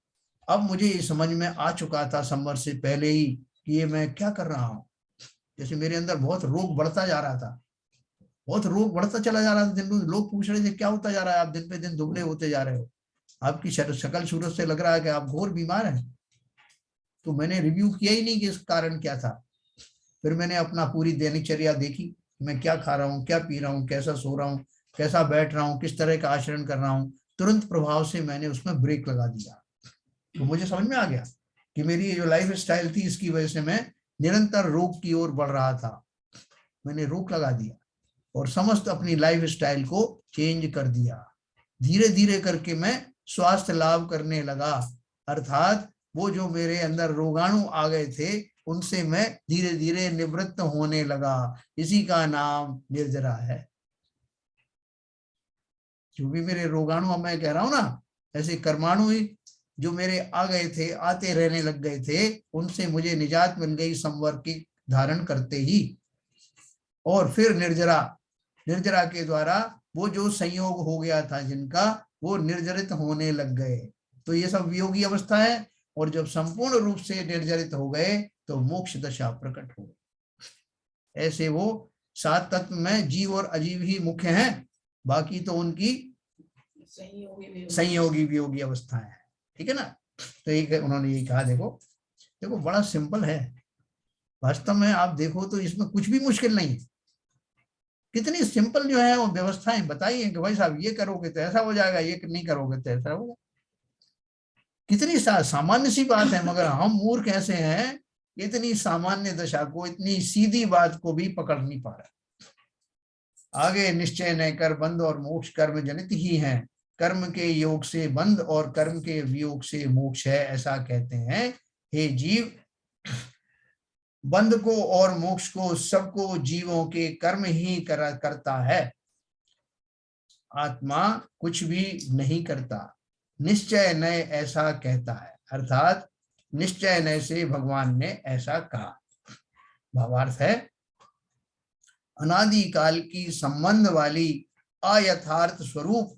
A: अब मुझे ये समझ में आ चुका था संवर से पहले ही कि ये मैं क्या कर रहा हूँ। जैसे मेरे अंदर बहुत रोग बढ़ता जा रहा था, बहुत रोग बढ़ता चला जा रहा था। दिन लोग पूछ रहे थे क्या होता जा रहा है, आप दिन पे दिन दुबले होते जा रहे हो, आपकी शकल सूरत से लग रहा है कि आप घोर बीमार हैं। तो मैंने रिव्यू किया ही नहीं कि इस कारण क्या था। फिर मैंने अपना पूरी दैनिकचर्या देखी, मैं क्या खा रहा हूँ, क्या पी रहा हूँ, कैसा सो रहा हूँ, कैसा बैठ रहा हूँ, किस तरह का आचरण कर रहा हूँ। तुरंत प्रभाव से मैंने उसमें ब्रेक लगा दिया। तो मुझे समझ में आ गया कि मेरी ये जो लाइफ स्टाइल थी, इसकी वजह से मैं निरंतर रोग की ओर बढ़ रहा था। मैंने रोक लगा दिया और समस्त अपनी लाइफ स्टाइल को चेंज कर दिया। धीरे धीरे करके मैं स्वास्थ्य लाभ करने लगा। अर्थात वो जो मेरे अंदर रोगाणु आ गए थे, उनसे मैं धीरे धीरे निवृत्त होने लगा। इसी का नाम निर्जरा है। जो भी मेरे रोगाणु, अब मैं कह रहा हूं ना, ऐसे कर्माणु ही जो मेरे आ गए थे, आते रहने लग गए थे, उनसे मुझे निजात मिल गई संवर की धारण करते ही। और फिर निर्जरा, निर्जरा के द्वारा वो जो संयोग हो गया था जिनका, वो निर्जरित होने लग गए। तो ये सब वियोगी अवस्था है। और जब संपूर्ण रूप से निर्जरित हो गए तो मोक्ष दशा प्रकट हो गई। ऐसे वो 7 तत्व में जीव और अजीव ही मुख्य हैं, बाकी तो उनकी संयोगी वियोगी अवस्था है। ठीक है ना। तो एक उन्होंने यही कहा। देखो देखो बड़ा सिंपल है वास्तव में, आप देखो तो इसमें कुछ भी मुश्किल नहीं है। कितनी सिंपल जो है वो व्यवस्थाएं बताई हैं कि भाई साहब ये करोगे तो ऐसा हो जाएगा, ये नहीं करोगे तो ऐसा होगा। कितनी सामान्य सी बात है, मगर हम मूर्ख ऐसे हैं, इतनी सामान्य दशा को, इतनी सीधी बात को भी पकड़ नहीं पा रहे। आगे निश्चय न कर बंध और मोक्ष कर्म जनित ही हैं, कर्म के योग से बंध और कर्म के वियोग से मोक्ष है, ऐसा कहते हैं। हे जीव, बंध को और मोक्ष को सबको जीवों के कर्म ही करता है, आत्मा कुछ भी नहीं करता। निश्चय नय ऐसा कहता है, अर्थात निश्चय नय से भगवान ने ऐसा कहा। भावार्थ है, अनादि काल की संबंध वाली अयथार्थ स्वरूप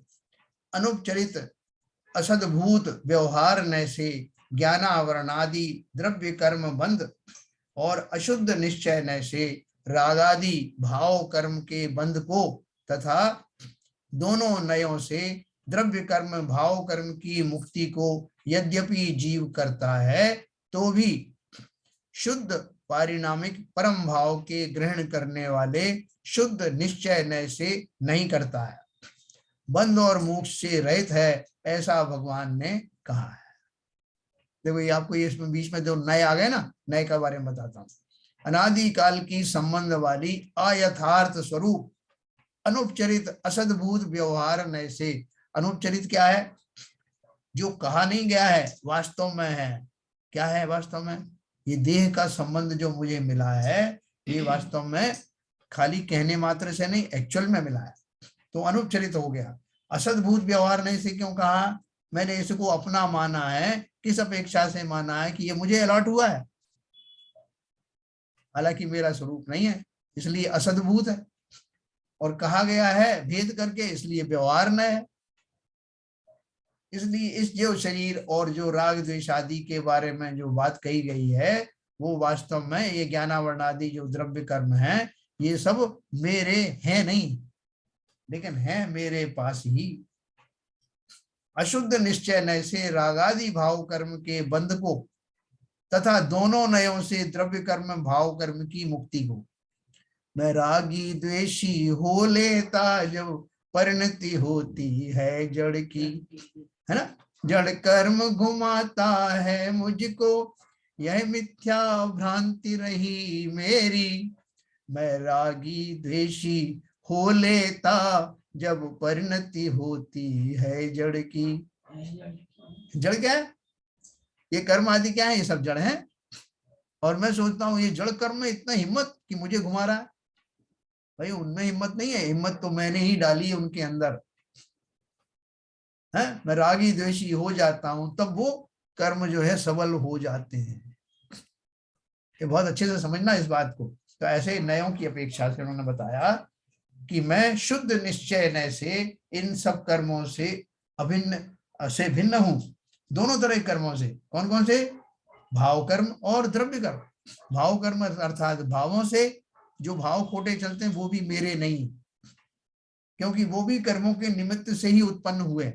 A: अनुपचरित असद्भूत व्यवहार नय से ज्ञानावरणादि द्रव्य कर्म बंध और अशुद्ध निश्चय नय से रागादि भाव कर्म के बंध को तथा दोनों नयों से द्रव्य कर्म भाव कर्म की मुक्ति को यद्यपि जीव करता है, तो भी शुद्ध पारिणामिक परम भाव के ग्रहण करने वाले शुद्ध निश्चय नय से नहीं करता है, बंध और मोक्ष से रहित है, ऐसा भगवान ने कहा है। देखो ये आपको ये इसमें बीच में जो नए आ गए ना, नए के बारे में बताता हूँ। अनादि काल की संबंध वाली अयथार्थ स्वरूप अनुपचरित असद्भूत व्यवहार नय से, अनुपचरित क्या है? जो कहा नहीं गया है, वास्तव में है। क्या है वास्तव में? ये देह का संबंध जो मुझे मिला है, ये वास्तव में खाली कहने मात्र से नहीं, एक्चुअल में मिला है, तो अनुपचरित हो गया। असद्भूत व्यवहार नहीं से क्यों कहा? मैंने इसको अपना माना है। किस अपेक्षा से माना है? कि ये मुझे अलॉट हुआ है, हालांकि मेरा स्वरूप नहीं है, इसलिए असद्भूत है। और कहा गया है भेद करके, इसलिए व्यवहार न है। इसलिए इस जो शरीर और जो राग द्वेष आदि के बारे में जो बात कही गई है, वो वास्तव में ये ज्ञानावरणादि जो द्रव्य कर्म है, ये सब मेरे हैं नहीं, लेकिन है मेरे पास ही। अशुद्ध निश्चय नय से रागादि भाव कर्म के बंध को तथा दोनों नयों से द्रव्य कर्म भाव कर्म की मुक्ति को। मैं रागी द्वेषी हो लेता जब परिणति होती है जड़ की, है ना। जड़ कर्म घुमाता है मुझको, यह मिथ्या भ्रांति रही मेरी। मैं रागी द्वेषी हो लेता जब परिणति होती है जड़ की। जड़ क्या है? ये कर्म आदि क्या है? ये सब जड़ है। और मैं सोचता हूँ ये जड़ कर्म में इतना हिम्मत कि मुझे घुमा रहा है। भाई उनमें हिम्मत नहीं है, हिम्मत तो मैंने ही डाली है उनके अंदर है। मैं रागी द्वेषी हो जाता हूं, तब वो कर्म जो है सबल हो जाते हैं। ये बहुत अच्छे से समझना इस बात को। तो ऐसे नयों की अपेक्षा से उन्होंने बताया कि मैं शुद्ध निश्चय नय से इन सब कर्मों से अभिन्न से भिन्न हूं। दोनों तरह के कर्मों से। कौन कौन से? भाव कर्म और द्रव्य कर्म। भाव कर्म अर्थात भावों से जो भाव खोटे चलते हैं वो भी मेरे नहीं, क्योंकि वो भी कर्मों के निमित्त से ही उत्पन्न हुए।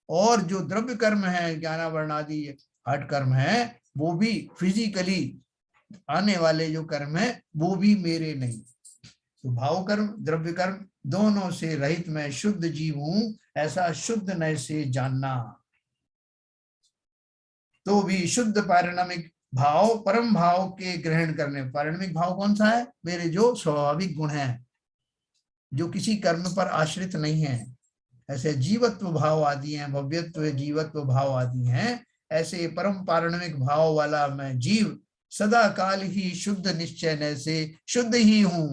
A: और जो द्रव्य कर्म है, ज्ञानावरणादि हठ कर्म है, वो भी फिजिकली आने वाले जो कर्म है वो भी मेरे नहीं। तो भाव कर्म द्रव्य कर्म दोनों से रहित मैं शुद्ध जीव हूं, ऐसा शुद्ध नय से जानना। तो भी शुद्ध पारिणामिक भाव परम भाव के ग्रहण करने। पारिणामिक भाव कौन सा है? मेरे जो स्वाभाविक गुण हैं, जो किसी कर्म पर आश्रित नहीं है। ऐसे जीवत्व भाव आदि हैं, भव्यत्व जीवत्व भाव आदि हैं। ऐसे परम पारिणामिक भाव वाला मैं जीव सदा काल ही शुद्ध निश्चय नय से शुद्ध ही हूं।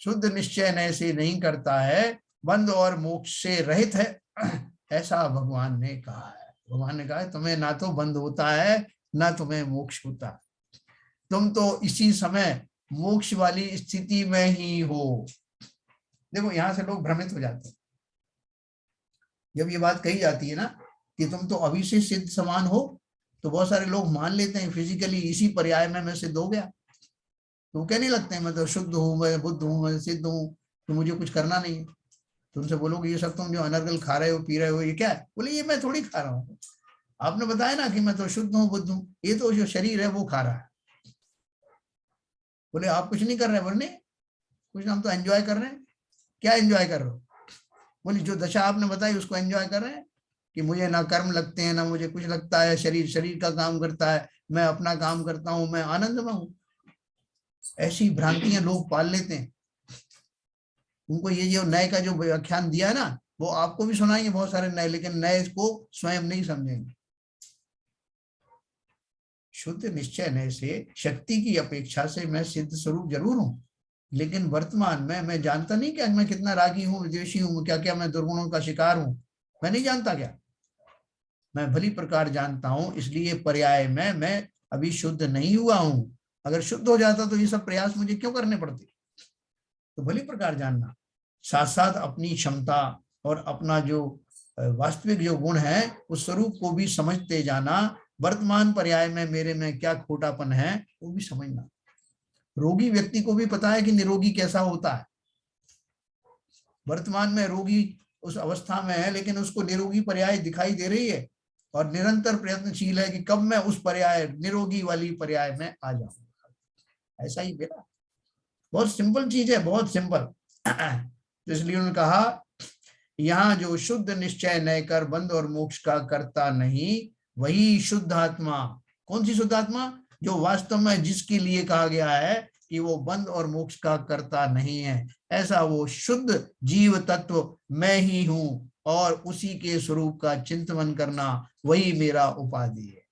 A: शुद्ध निश्चय नय से नहीं करता है, बंध और मोक्ष से रहित है, ऐसा भगवान ने कहा है। भगवान ने कहा है तुम्हें ना तो बंध होता है ना तुम्हें मोक्ष होता, तुम तो इसी समय मोक्ष वाली स्थिति में ही हो। देखो यहां से लोग भ्रमित हो जाते हैं जब ये बात कही जाती है ना कि तुम तो अभी से सिद्ध समान हो, तो बहुत सारे लोग मान लेते हैं फिजिकली इसी पर्याय में मैं सिद्ध हो गया। तो कहने लगते हैं मैं तो शुद्ध हूँ, मैं बुद्ध हूँ, मैं सिद्ध हूँ, तो मुझे कुछ करना नहीं है। तो उनसे बोलोगे ये सब तुम जो अनर्गल खा रहे हो पी रहे हो ये क्या है? बोले ये मैं थोड़ी खा रहा हूँ, आपने बताया ना कि मैं तो शुद्ध हूँ बुद्ध हूँ, ये तो जो शरीर है वो खा रहा है। बोले आप कुछ नहीं कर रहे? बोले कुछ, हम तो एंजॉय कर रहे हैं। क्या एंजॉय कर रहे हो? बोले जो दशा आपने बताई उसको एंजॉय कर रहे हैं कि मुझे ना कर्म लगते हैं ना मुझे कुछ लगता है, शरीर शरीर का काम करता है, मैं अपना काम करता हूं, मैं आनंद में हूं। ऐसी भ्रांतियां लोग पाल लेते हैं। उनको ये जो नए का जो व्याख्यान दिया ना, वो आपको भी सुनाएंगे बहुत सारे नए, लेकिन नए को स्वयं नहीं समझेंगे। शुद्ध निश्चय नए से शक्ति की अपेक्षा से मैं सिद्ध स्वरूप जरूर हूं, लेकिन वर्तमान में मैं जानता नहीं क्या मैं कितना रागी हूँ, विद्वेषी हूँ, क्या क्या मैं दुर्गुणों का शिकार हूँ, मैं नहीं जानता क्या? मैं भली प्रकार जानता हूं, इसलिए पर्याय में मैं अभी शुद्ध नहीं हुआ हूं। अगर शुद्ध हो जाता तो ये सब प्रयास मुझे क्यों करने पड़ते? तो भली प्रकार जानना, साथ साथ अपनी क्षमता और अपना जो वास्तविक जो गुण है उस स्वरूप को भी समझते जाना। वर्तमान पर्याय में मेरे में क्या खोटापन है वो भी समझना। रोगी व्यक्ति को भी पता है कि निरोगी कैसा होता है। वर्तमान में रोगी उस अवस्था में है, लेकिन उसको निरोगी पर्याय दिखाई दे रही है और निरंतर प्रयत्नशील है कि कब मैं उस पर्याय निरोगी वाली पर्याय में आ जाऊं। ऐसा ही बेटा, बहुत सिंपल चीज है, बहुत सिंपल। तो इसलिए उन्होंने कहा यहाँ जो शुद्ध निश्चय न कर बंध और मोक्ष का करता नहीं, वही शुद्ध आत्मा। कौन सी शुद्ध आत्मा? जो वास्तव में जिसके लिए कहा गया है कि वो बंध और मोक्ष का करता नहीं है, ऐसा वो शुद्ध जीव तत्व मैं ही हूं और उसी के स्वरूप का चिंतन करना वही मेरा उपाधि है।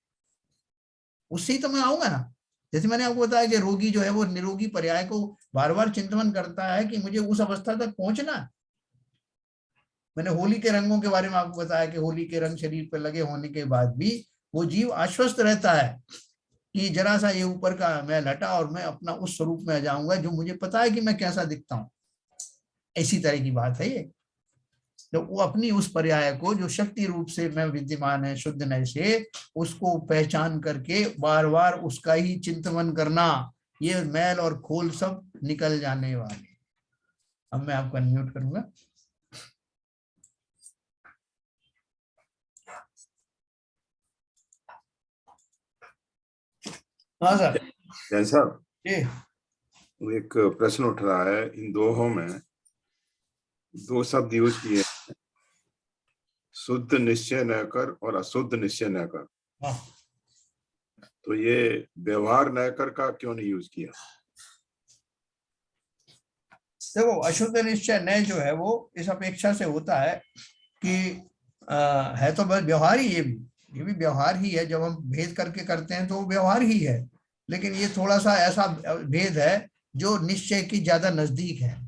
A: उससे ही तो मैं आऊंगा ना। जैसे मैंने आपको बताया कि रोगी जो है वो निरोगी पर्याय को बार बार चिंतन करता है कि मुझे उस अवस्था तक पहुंचना है। मैंने होली के रंगों के बारे में आपको बताया कि होली के रंग शरीर पर लगे होने के बाद भी वो जीव आश्वस्त रहता है कि जरा सा ये ऊपर का मैल हटा और मैं अपना उस स्वरूप में आ जाऊंगा जो मुझे पता है कि मैं कैसा दिखता हूं। इसी तरह की बात है ये। तो वो अपनी उस पर्याय को जो शक्ति रूप से मैं विद्यमान है शुद्ध नय से, उसको पहचान करके बार बार उसका ही चिंतन करना, ये मैल और खोल सब निकल जाने वाले। अब मैं आपको अनम्यूट करूंगा। हाँ सर।
B: जैन साहब,
A: जी
B: एक प्रश्न उठ रहा है। इन दोहों में दो शब्द यूज किए, शुद्ध निश्चय न कर और अशुद्ध निश्चय न कर।
A: हाँ।
B: तो ये व्यवहार न कर का क्यों नहीं यूज किया?
A: देखो, अशुद्ध निश्चय नय जो है वो इस अपेक्षा से होता है कि है तो बस व्यवहार ही, ये भी व्यवहार ही है। जब हम भेद करके करते हैं तो वो व्यवहार ही है, लेकिन ये थोड़ा सा ऐसा भेद है जो निश्चय की ज्यादा नजदीक है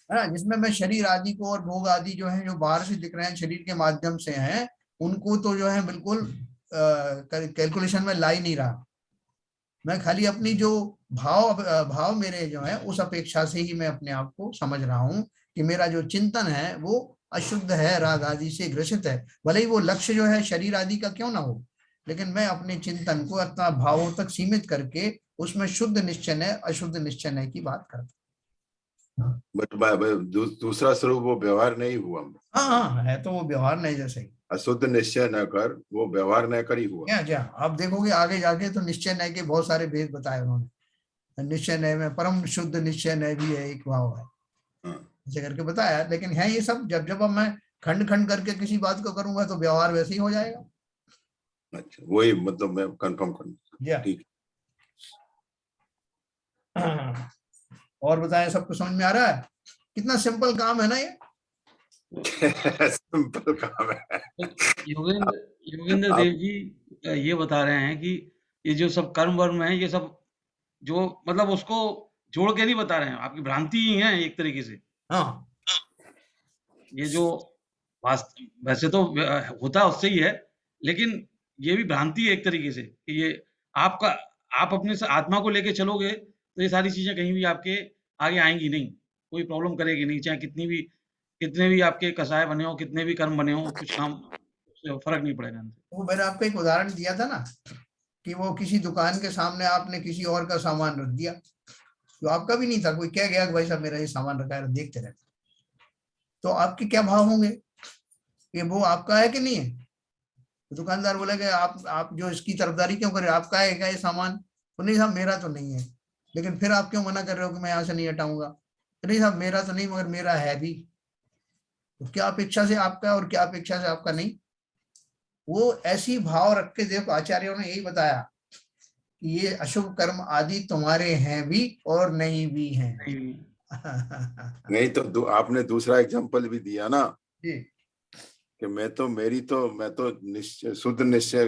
A: ना, जिसमें मैं शरीर आदि को और भोग आदि जो है जो बाहर से दिख रहे हैं शरीर के माध्यम से हैं, उनको तो जो है बिल्कुल कैलकुलेशन में ला ही नहीं रहा। मैं खाली अपनी जो भाव मेरे जो है उस अपेक्षा से ही मैं अपने आप को समझ रहा हूँ कि मेरा जो चिंतन है वो अशुद्ध है, राग आदि से ग्रसित है। भले ही वो लक्ष्य जो है शरीर आदि का क्यों ना हो, लेकिन मैं अपने चिंतन को अपना भावों तक सीमित करके उसमें शुद्ध निश्चय अशुद्ध निश्चय की बात करता।
B: बट दूसरा स्वरूप वो व्यवहार नहीं हुआ।
A: हाँ हाँ, है तो वो व्यवहार नहीं जैसे ही।
B: अशुद्ध निश्चय न कर वो व्यवहार न कर ही हुआ।
A: क्या क्या आप देखोगे आगे जाके तो निश्चय नय के बहुत सारे भेद बताए उन्होंने। निश्चय नय में परम शुद्ध निश्चय नय भी है, एक भाव है, ऐसे करके बताया। लेकिन है ये सब जब जब अब मैं खंड खंड करके किसी बात को करूंगा तो व्यवहार वैसे ही हो जाएगा।
B: अच्छा, वही मतलब मैं कंफर्म करूंगा। ठीक।
A: और बताएं, सबको समझ में आ रहा है? कितना सिंपल काम है ना ये।
B: सिंपल काम है।
C: योगेंद्र देव जी ये बता रहे हैं कि ये जो सब कर्म वर्म है, ये सब जो मतलब उसको जोड़ के नहीं बता रहे हैं, आपकी भ्रांति ही है एक तरीके से।
A: हाँ,
C: ये जो वैसे तो होता उससे ही है, लेकिन ये भी भ्रांति है एक तरीके से कि ये आपका आप अपने आत्मा को लेके चलोगे तो ये सारी चीजें कहीं भी आपके आगे आएंगी नहीं, कोई प्रॉब्लम करेगी नहीं। चाहे कितने भी आपके कसाय बने हो, कितने भी कर्म बने हो, कुछ काम फर्क नहीं पड़ेगा।
A: वो मैंने आपको एक उदाहरण दिया था ना कि वो किसी दुकान के सामने आपने किसी और का सामान रख दिया जो आपका भी नहीं था, कोई कह गया कि भाई साहब मेरा ये सामान रखा है, देखते रहते, तो आपके क्या भाव होंगे कि वो आपका है कि नहीं है? तो दुकानदार बोला कि आप जो इसकी तरफदारी क्यों कर रहे हो, आपका है क्या ये सामान? तो नहीं साहब मेरा तो नहीं है। लेकिन फिर आप क्यों मना कर रहे हो कि मैं यहाँ से नहीं हटाऊंगा? तो नहीं साहब मेरा तो नहीं, मगर मेरा है भी। तो क्या अपेक्षा से आपका और क्या अपेक्षा से आपका नहीं? वो ऐसी भाव रख के देखो, आचार्यों ने यही बताया कि ये अशुभ कर्म आदि तुम्हारे हैं भी और नहीं भी हैं।
B: नहीं तो आपने दूसरा एग्जांपल भी दिया ना
A: जी
B: कि मैं तो निश्चय शुद्ध निश्चय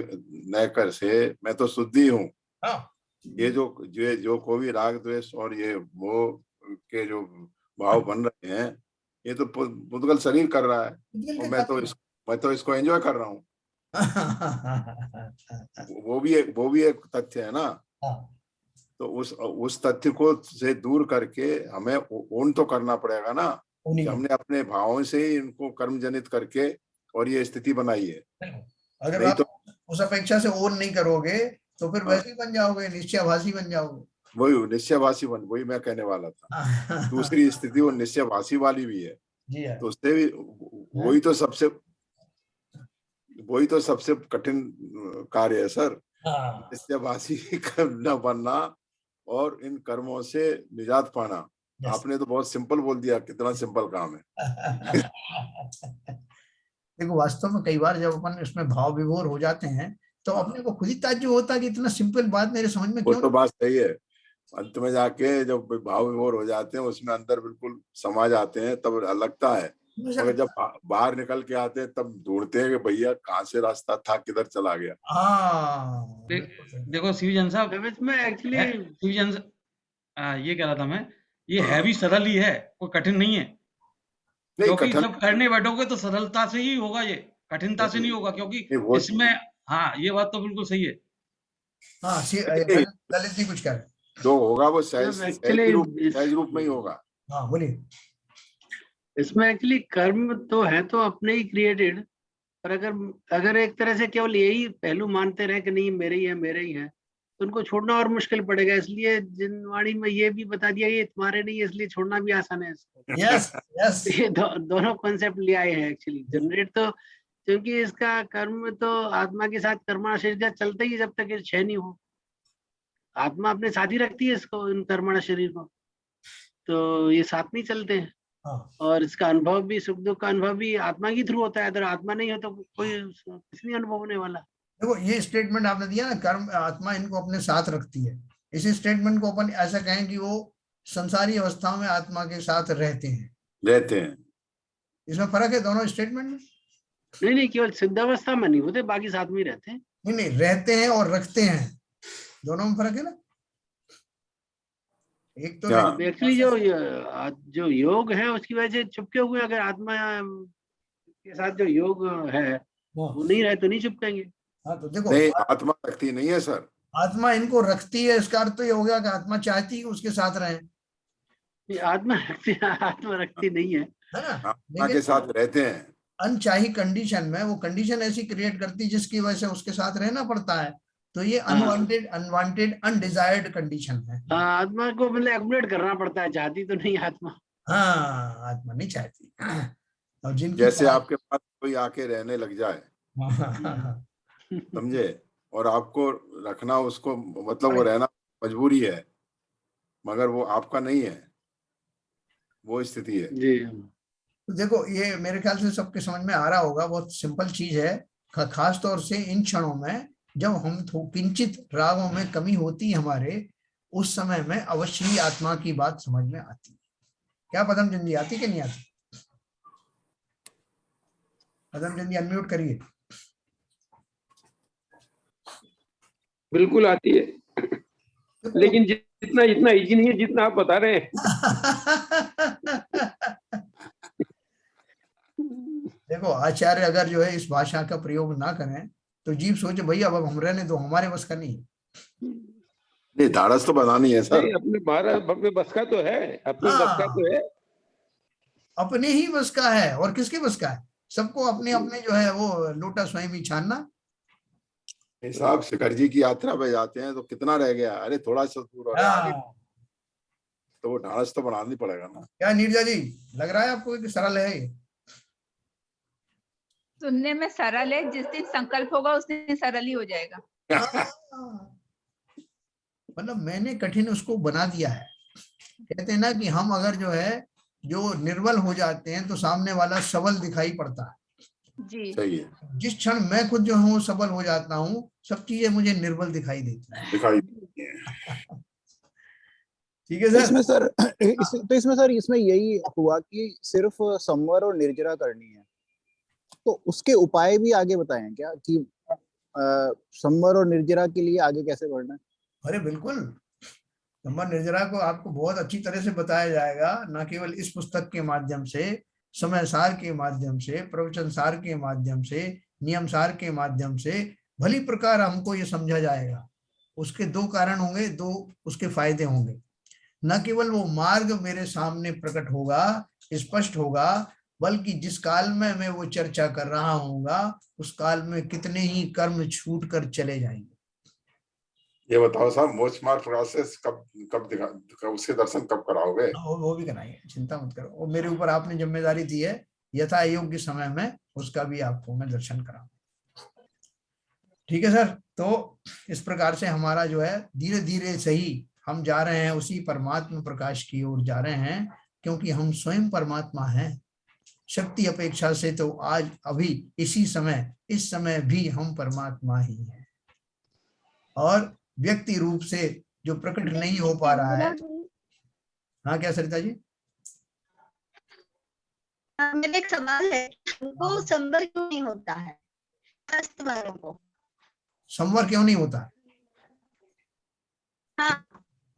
B: न कर से मैं तो शुद्धि हूँ।
A: हाँ
B: ये जो कोई राग द्वेष और ये मोह के जो भाव बन रहे हैं, ये तो पुद्गल शरीर कर रहा है
A: उद्गल
B: और
A: के
B: मैं तो इसको एंजॉय कर रहा हूँ।
A: हाँ
B: वो भी एक तथ्य है ना। तो उस तथ्य को से दूर करके हमें ओन तो करना पड़ेगा ना कि हमने अपने भावों से ही इनको कर्म जनित करके और ये स्थिति बनाई है।
A: अगर
B: नहीं
A: आप
B: तो
A: उस अपेक्षा से ओन नहीं करोगे तो फिर
B: हाँ,
A: वैसे ही बन जाओगे, निश्चयभाषी बन जाओगे।
B: वही निश्चयभाषी वही मैं कहने वाला था। दूसरी स्थिति वो निश्चयभाषी वाली भी है।
A: जी है।
B: तो उससे भी वही तो सबसे कठिन कार्य है सर, निश्चयभाषी न बनना और इन कर्मों से निजात पाना। आपने तो बहुत सिंपल बोल दिया, कितना सिंपल काम है।
A: देखो वास्तव में कई बार जब अपन इसमें भाव विभोर हो जाते हैं तो अपने को खुद ही ताज्जुब होता है कि इतना सिंपल बात मेरे समझ में
B: वो
A: क्यों
B: तो बात सही है। अंत में जाके जब भाव विभोर हो जाते हैं उसमें अंदर बिल्कुल समा जाते हैं तब लगता है, मगर जब बाहर निकल के आते हैं तब ढूंढते हैं कि भैया कहाँ से रास्ता था, किधर चला गया।
A: हाँ
C: देखो सीवीजन साहब,
D: इसमें एक्चुअली
C: सीवीजन ये कह रहा था मैं, ये है भी सरल ही है, कोई कठिन नहीं है।
B: नहीं
C: क्योंकि
B: कठिन
C: जब करने बैठोगे तो सरलता से ही होगा, ये कठिनता से नहीं होगा। क्योंकि इसमें हाँ ये बात तो बिल्कुल सही है।
A: हाँ ललित जी कुछ कह रहे हैं।
B: जो होगा वो सहज
D: एक्चुअली
B: रूप में ही होगा।
A: हाँ बोलिए।
D: इसमें एक्चुअली कर्म तो है तो अपने ही क्रिएटेड, पर अगर एक तरह से केवल यही पहलू मानते रहे कि नहीं मेरे ही है तो उनको छोड़ना और मुश्किल पड़ेगा। इसलिए जिनवाणी में ये भी बता दिया ये तुम्हारे नहीं है, इसलिए छोड़ना भी आसान है इसको।
A: यस यस
D: ये दोनों कॉन्सेप्ट ले आए हैं एक्चुअली जनरेट तो, क्योंकि इसका कर्म तो आत्मा के साथ कर्मणा शरीर चलता ही जब तक ये क्षय नहीं हो। आत्मा अपने साथ ही रखती है इसको, इन कर्मणा शरीर को, तो ये साथ नहीं चलते हैं। और इसका अनुभव भी, सुख दुख का अनुभव भी आत्मा के थ्रू होता है। अगर आत्मा नहीं हो तो कोई किसी नहीं अनुभव होने वाला।
A: देखो ये स्टेटमेंट आपने दिया ना, कर्म आत्मा इनको अपने साथ रखती है, इसी स्टेटमेंट को अपन ऐसा कहें कि वो संसारी अवस्थाओं में आत्मा के साथ रहते हैं। इसमें फर्क है दोनों स्टेटमेंट में?
D: नहीं, केवल सिद्धावस्था में नहीं होते, बाकी साथ में ही रहते हैं।
A: नहीं रहते हैं और रखते हैं, दोनों में फर्क है ना। एक तो
D: एक्चुअली जो योग है उसकी वजह से चुपके हुए, अगर आत्मा के साथ जो योग है वो नहीं रहे तो नहीं चुपकेंगे।
A: हाँ तो देखो
B: नहीं, आत्मा रखती नहीं है सर।
A: आत्मा इनको रखती है, इसका अर्थ तो ये हो गया कि आत्मा चाहती है उसके साथ रहे।
D: आत्मा रखती नहीं है
A: ना,
B: आत्मा के साथ रहते हैं।
A: अनचाही कंडीशन में वो कंडीशन ऐसी क्रिएट करती है जिसकी वजह से उसके साथ रहना पड़ता है। तो ये अनवांटेड अनडिजायर्ड कंडीशन है।
D: आत्मा को मतलब एक्युमुलेट करना पड़ता है, चाहती तो नहीं आत्मा।
A: हाँ आत्मा नहीं चाहती। और जिनकी
B: जैसे आपके पास कोई आके रहने लग जाए, समझे, और आपको रखना उसको मतलब वो रहना मजबूरी है, मगर वो आपका नहीं है, वो स्थिति है
D: जी।
A: तो देखो ये मेरे ख्याल से सबके समझ में आ रहा होगा, बहुत सिंपल चीज है। खास तौर से इन क्षणों में जब हम किंचित रागों में कमी होती है हमारे, उस समय में अवश्य ही आत्मा की बात समझ में आती है। क्या पदमचंद जी आती कि नहीं आती? पदमचंद जी अनम्यूट करिए।
E: बिल्कुल आती है, लेकिन इतना इजी नहीं है जितना आप बता रहे हैं।
A: देखो आचार्य अगर जो है इस भाषा का प्रयोग ना करें तो जीव सोचे भैया अब हम रहने दो, हमारे बस का नहीं है।
B: नहीं, धाड़स तो बनानी है सर।
E: अपने बस का तो है, अपने बस का तो है,
A: अपने ही बस का है और किसके बस का है? सबको अपने अपने जो है वो लोटा स्वयं ही छानना।
B: साहब शिखर जी की यात्रा पे जाते हैं तो कितना रह गया, अरे थोड़ा सा दूर हो रहा है आगे, तो वो ढांस तो बनानी पड़ेगा ना।
A: क्या नीरजा जी लग रहा है आपको कि सरल है ये?
F: सुनने में सरल है, जिस दिन संकल्प होगा उस दिन सरल ही हो जाएगा।
A: मतलब मैंने कठिन उसको बना दिया है। कहते हैं ना कि हम अगर जो है जो निर्बल हो जाते हैं तो सामने वाला सबल दिखाई पड़ता है।
F: जी
B: सही है।
A: जिस क्षण मैं खुद जो हूँ सबल हो जाता हूँ, सब चीजें मुझे निर्बल दिखाई देती हैं। ठीक है सर।
G: इसमें सर इसमें यही हुआ कि सिर्फ संवर और निर्जरा करनी है, तो उसके उपाय भी आगे बताएं क्या कि संवर और निर्जरा के लिए आगे कैसे बढ़ना है?
A: अरे बिल्कुल, संवर निर्जरा को आपको बहुत अच्छी तरह से बताया जाएगा, न केवल इस पुस्तक के माध्यम से, समय सार के माध्यम से, प्रवचन सार के माध्यम से, नियम सार के माध्यम से भली प्रकार हमको ये समझा जाएगा। उसके दो कारण होंगे, दो उसके फायदे होंगे। न केवल वो मार्ग मेरे सामने प्रकट होगा, स्पष्ट होगा, बल्कि जिस काल में मैं वो चर्चा कर रहा हूँगा उस काल में कितने ही कर्म छूट कर चले जाएंगे।
B: ये बताओ साहब, मोक्ष मार्ग प्रोसेस कब उसके दर्शन कब कराओगे?
A: वो भी कराएंगे, चिंता मत करो। वो मेरे ऊपर आपने जिम्मेदारी दी है, यथा योग्य समय में उसका भी आपको मैं दर्शन कराऊंगा। ठीक है सर। तो इस प्रकार से हमारा जो है धीरे धीरे सही हम जा रहे हैं, उसी परमात्मा प्रकाश की ओर जा रहे हैं, क्योंकि हम स्वयं परमात्मा हैं। शक्ति अपेक्षा से तो आज अभी इसी समय, इस समय भी हम परमात्मा ही हैं, और व्यक्ति रूप से जो प्रकट नहीं हो पा रहा है। हाँ क्या सरिता जी?
H: मेरा एक सवाल है, वो संवर क्यों नहीं होता है वालों को?
A: संवर क्यों नहीं होता?
H: हाँ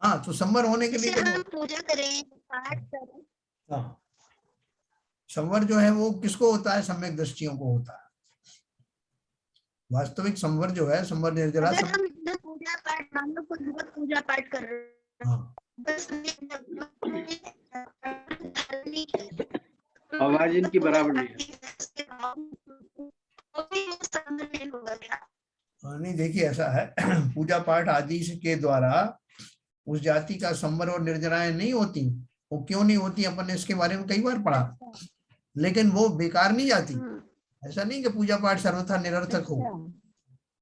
A: हाँ, तो संवर होने के लिए
H: हम पूजा करें, पाठ करें।
A: हाँ, संवर जो है वो किसको होता है? सम्यक दृष्टियों को होता है। वास्तविक संवर जो है, संवर निर्जरा
H: अगर हम इतना पूजा पाठ, मान लो कोई बहुत पूजा पाठ कर रहे हैं,
A: हाँ।
H: बस
D: आवाज इनकी बराबर नहीं
H: है।
A: नहीं देखिए, ऐसा है पूजा पाठ आदि के द्वारा उस जाति का संवर और निर्जराएं नहीं होती। वो क्यों नहीं होती, अपन ने इसके बारे में कई बार पढ़ा, लेकिन वो बेकार नहीं जाती। ऐसा नहीं कि पूजा पाठ सर्वथा निरर्थक हो,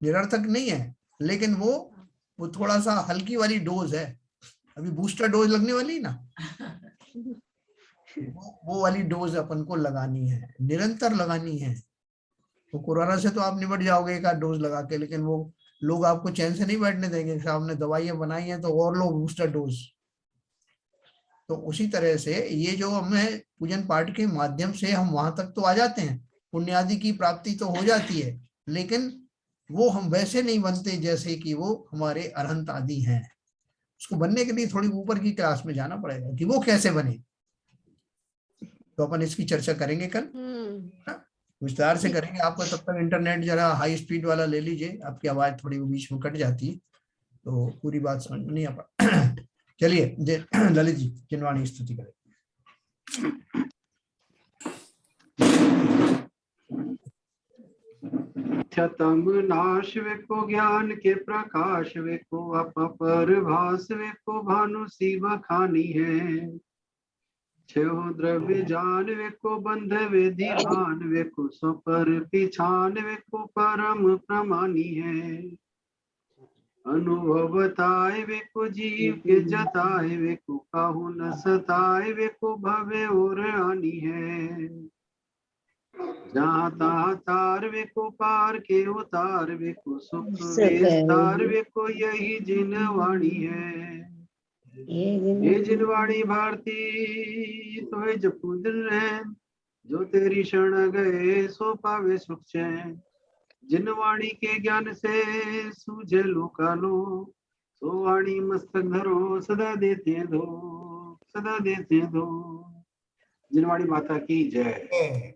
A: निरर्थक नहीं है, लेकिन वो थोड़ा सा हल्की वाली डोज है। अभी बूस्टर डोज लगने वाली ना, वो वाली डोज अपन को लगानी है, निरंतर लगानी है। तो कोरोना से तो आप निपट जाओगे एक आध डोज लगा के, लेकिन वो लोग आपको चैन से नहीं बैठने देंगे। आपने दवाइयां बनाई हैं तो और लो बूस्टर डोज। तो उसी तरह से ये जो हमें पूजन पाठ के माध्यम से हम वहां तक तो आ जाते हैं, पुण्य आदि की प्राप्ति तो हो जाती है, लेकिन वो हम वैसे नहीं बनते जैसे कि वो हमारे अरहंत आदि हैं। उसको बनने के लिए थोड़ी ऊपर की क्लास में जाना पड़ेगा कि वो कैसे बने। तो अपन इसकी चर्चा करेंगे कल, विस्तार से करेंगे। आपका तब तक इंटरनेट जरा हाई स्पीड वाला ले लीजिए, आपकी आवाज थोड़ी बीच में कट जाती है तो पूरी बात समझ में नहीं आ पा। चलिए ललित जी जिनवाणी स्तुति करें।
D: तम नाश वेको ज्ञान के प्रकाश वेको अपर भास वेको भानु सी बखानी है। छो द्रव्य जान वेको बंध वेदी भान वेको सो पर पिछान वेको परम प्रमानी है। अनुभव बताए वेको जीव के जताए वेको काहू न सताए वेको भवे और आनी है। जहाँ तहाँ तार वेको पार के उतार वेको सुख विस्तार वेको यही जिनवाणी है। ये जिनवाणी भारती तो जपू दिन है, जो तेरी शरण गए सो पावे सुख चैन। जिनवाणी के ज्ञान से सूझे लोकालो, सो वाणी मस्तक धरो सदा देते दो, सदा देते दो। जिनवाणी माता की जय।